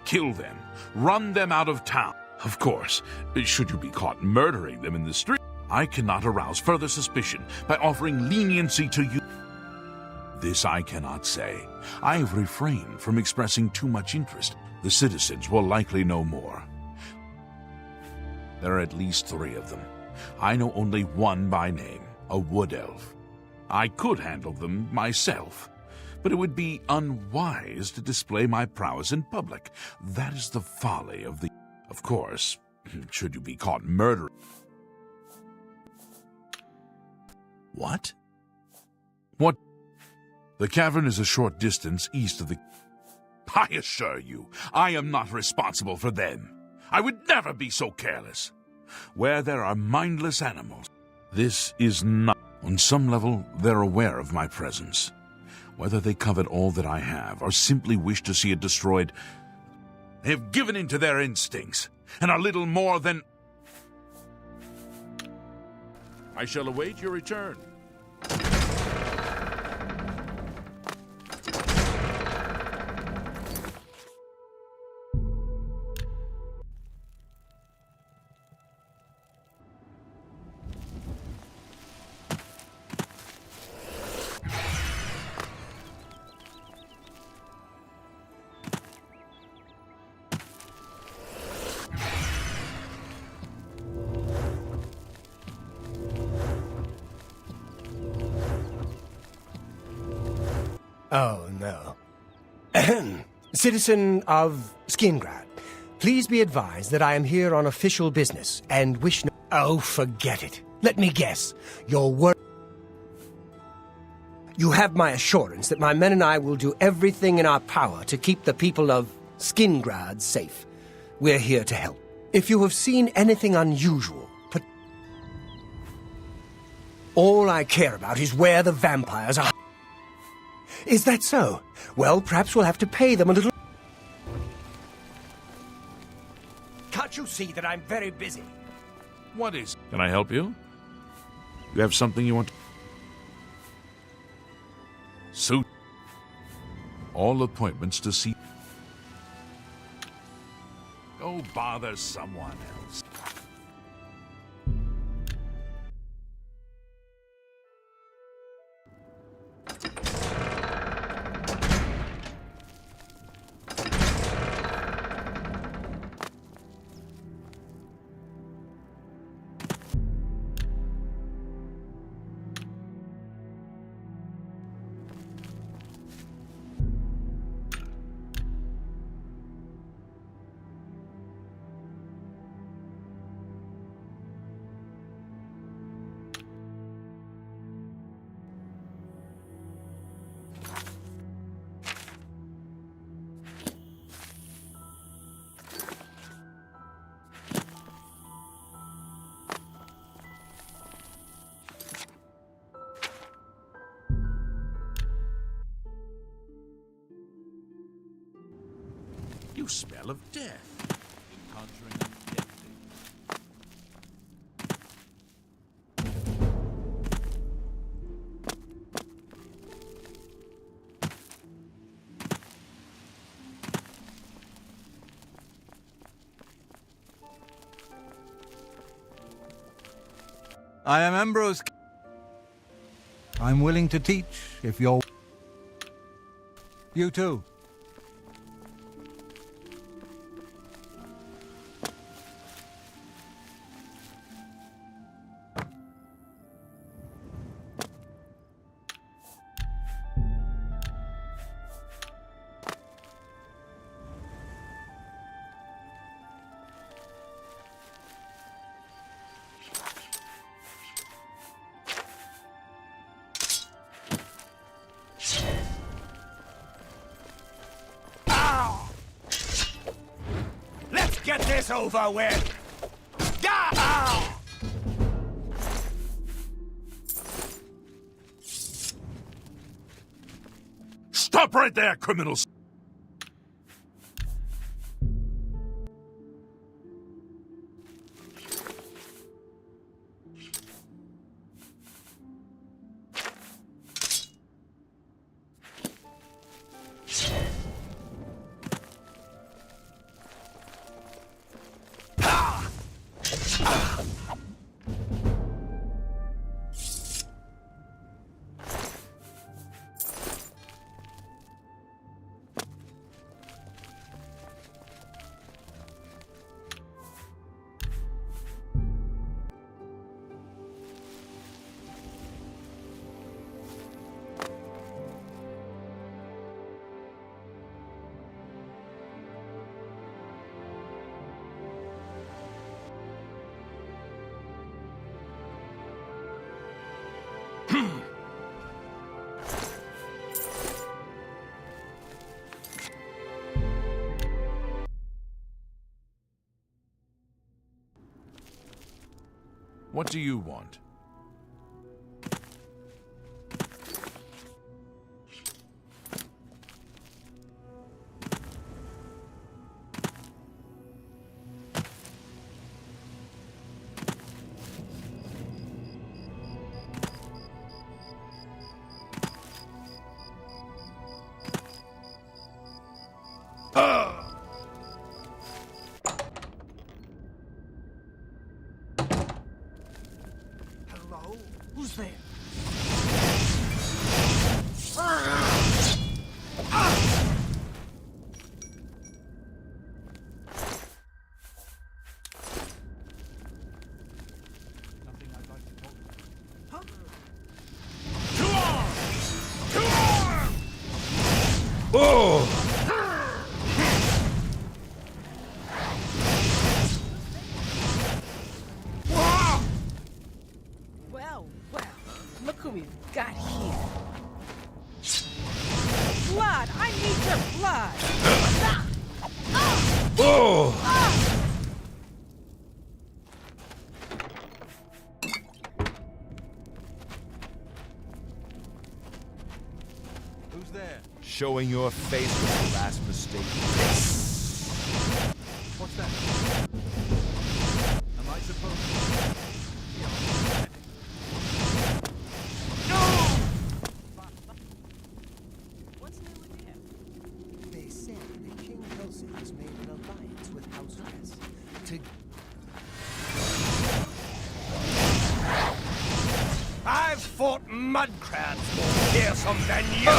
Kill them. Run them out of town. Of course, should you be caught murdering them in the street, I cannot arouse further suspicion by offering leniency to you. This I cannot say. I have refrained from expressing too much interest. The citizens will likely know more. There are at least 3 of them. I know only one by name, a wood elf. I could handle them myself, but it would be unwise to display my prowess in public. That is the folly of the... Of course, should you be caught murdering... What? What? The cavern is a short distance east of the... I assure you, I am not responsible for them. I would never be so careless. Where there are mindless animals, this is not... On some level, they're aware of my presence. Whether they covet all that I have, or simply wish to see it destroyed, they have given in to their instincts, and are little more than... I shall await your return.
Oh, no. Ahem. Citizen of Skingrad, please be advised that I am here on official business and wish no... Oh, forget it. Let me guess. Your word... You have my assurance that my men and I will do everything in our power to keep the people of Skingrad safe. We're here to help. If you have seen anything unusual, all I care about is where the vampires are... Is that so? Well, perhaps we'll have to pay them a little... Can't you see that I'm very busy?
What is... Can I help you? You have something you want to... Suit. All appointments to see... Go bother someone else. You smell of death. Conjuring death.
I am Ambrose. I'm willing to teach if you're... You too.
Get this over with! Gah!
Stop right there, criminals! What do you want?
Hello? Who's there?
Well, look who we've got here. Blood! I need your blood!
Who's there?
Showing your face was the last mistake.
What's that? Am I supposed to...
What's new with him?
They say that King Kelsey has made an alliance with House West to... I've fought mud crabs more fearsome than you!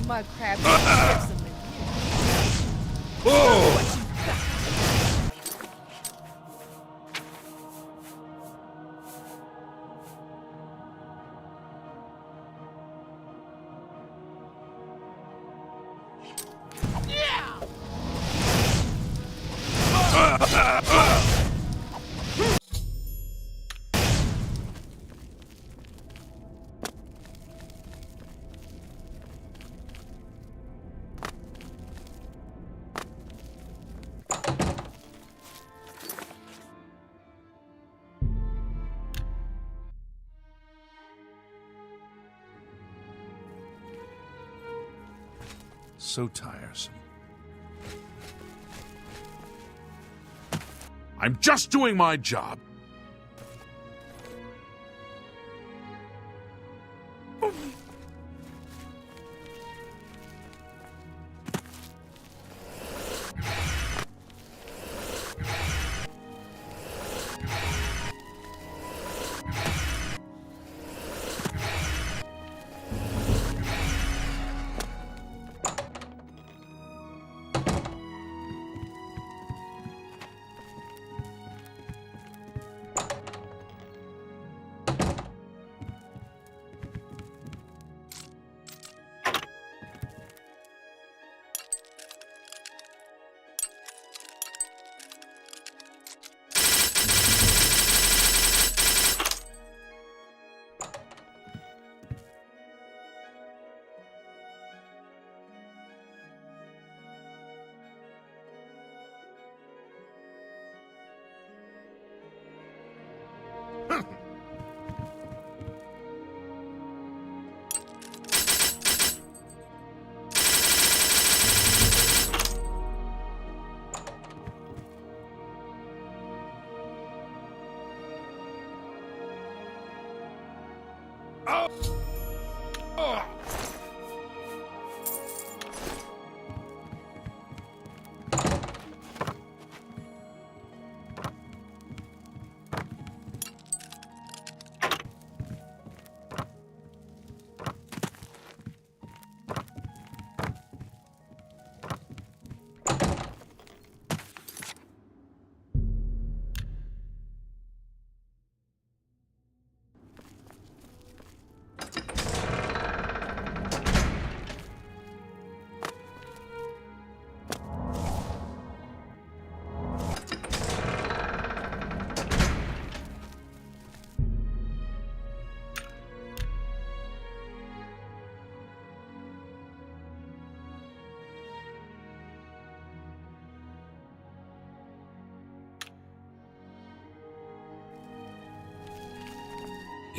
Mud crab fearsome than you. What you got?
So tiresome. I'm just doing my job.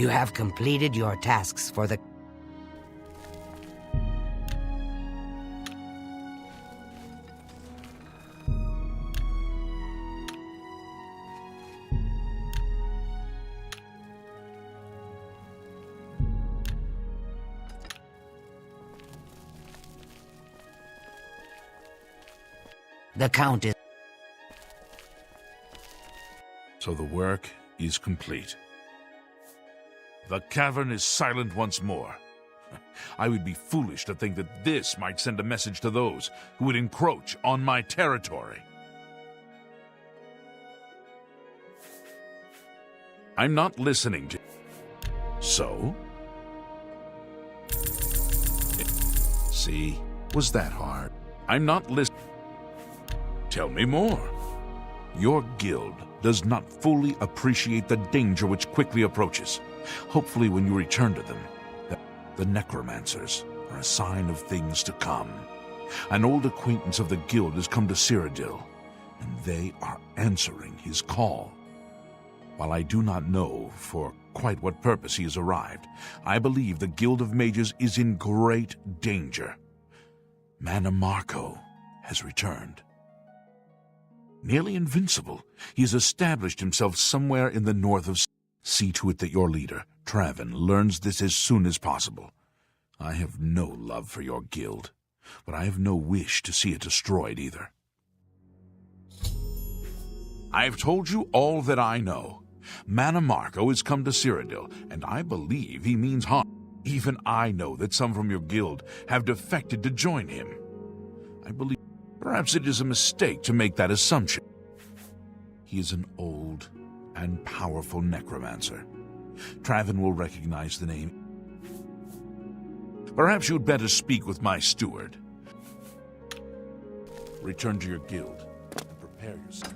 You have completed your tasks for the... The Count is...
So the work is complete. The cavern is silent once more. I would be foolish to think that this might send a message to those who would encroach on my territory. I'm not listening to... So? See, was that hard? I'm not listening. Tell me more. Your guild does not fully appreciate the danger which quickly approaches. Hopefully when you return to them, the necromancers are a sign of things to come. An old acquaintance of the guild has come to Cyrodiil, and they are answering his call. While I do not know for quite what purpose he has arrived, I believe the Guild of Mages is in great danger. Mana Marco has returned. Nearly invincible, he has established himself somewhere in the north of... See to it that your leader, Traven, learns this as soon as possible. I have no love for your guild, but I have no wish to see it destroyed either. I have told you all that I know. Mana Marco has come to Cyrodiil, and I believe he means harm. Even I know that some from your guild have defected to join him. I believe perhaps it is a mistake to make that assumption. He is an old and powerful necromancer. Traven will recognize the name. Perhaps you had better speak with my steward. Return to your guild and prepare yourself.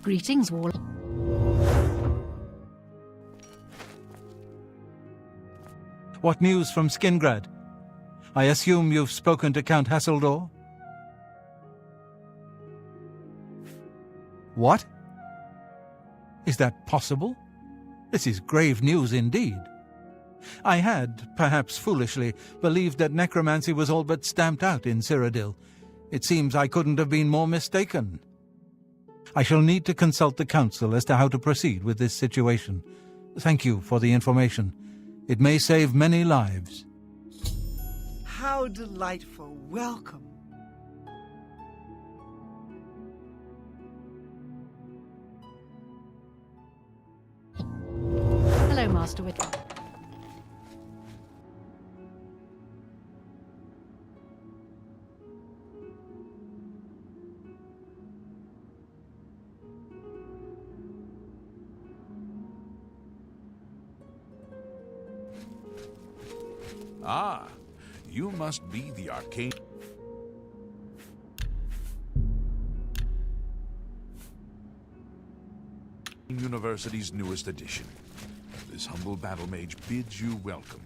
Greetings, Wall.
What news from Skingrad? I assume you've spoken to Count Hasseldor? What? Is that possible? This is grave news indeed. I had, perhaps foolishly, believed that necromancy was all but stamped out in Cyrodiil. It seems I couldn't have been more mistaken. I shall need to consult the council as to how to proceed with this situation. Thank you for the information. It may save many lives.
How delightful. Welcome.
Hello, Master Whit.
Ah, you must be the arcane... University's newest edition. This humble battle mage bids you welcome.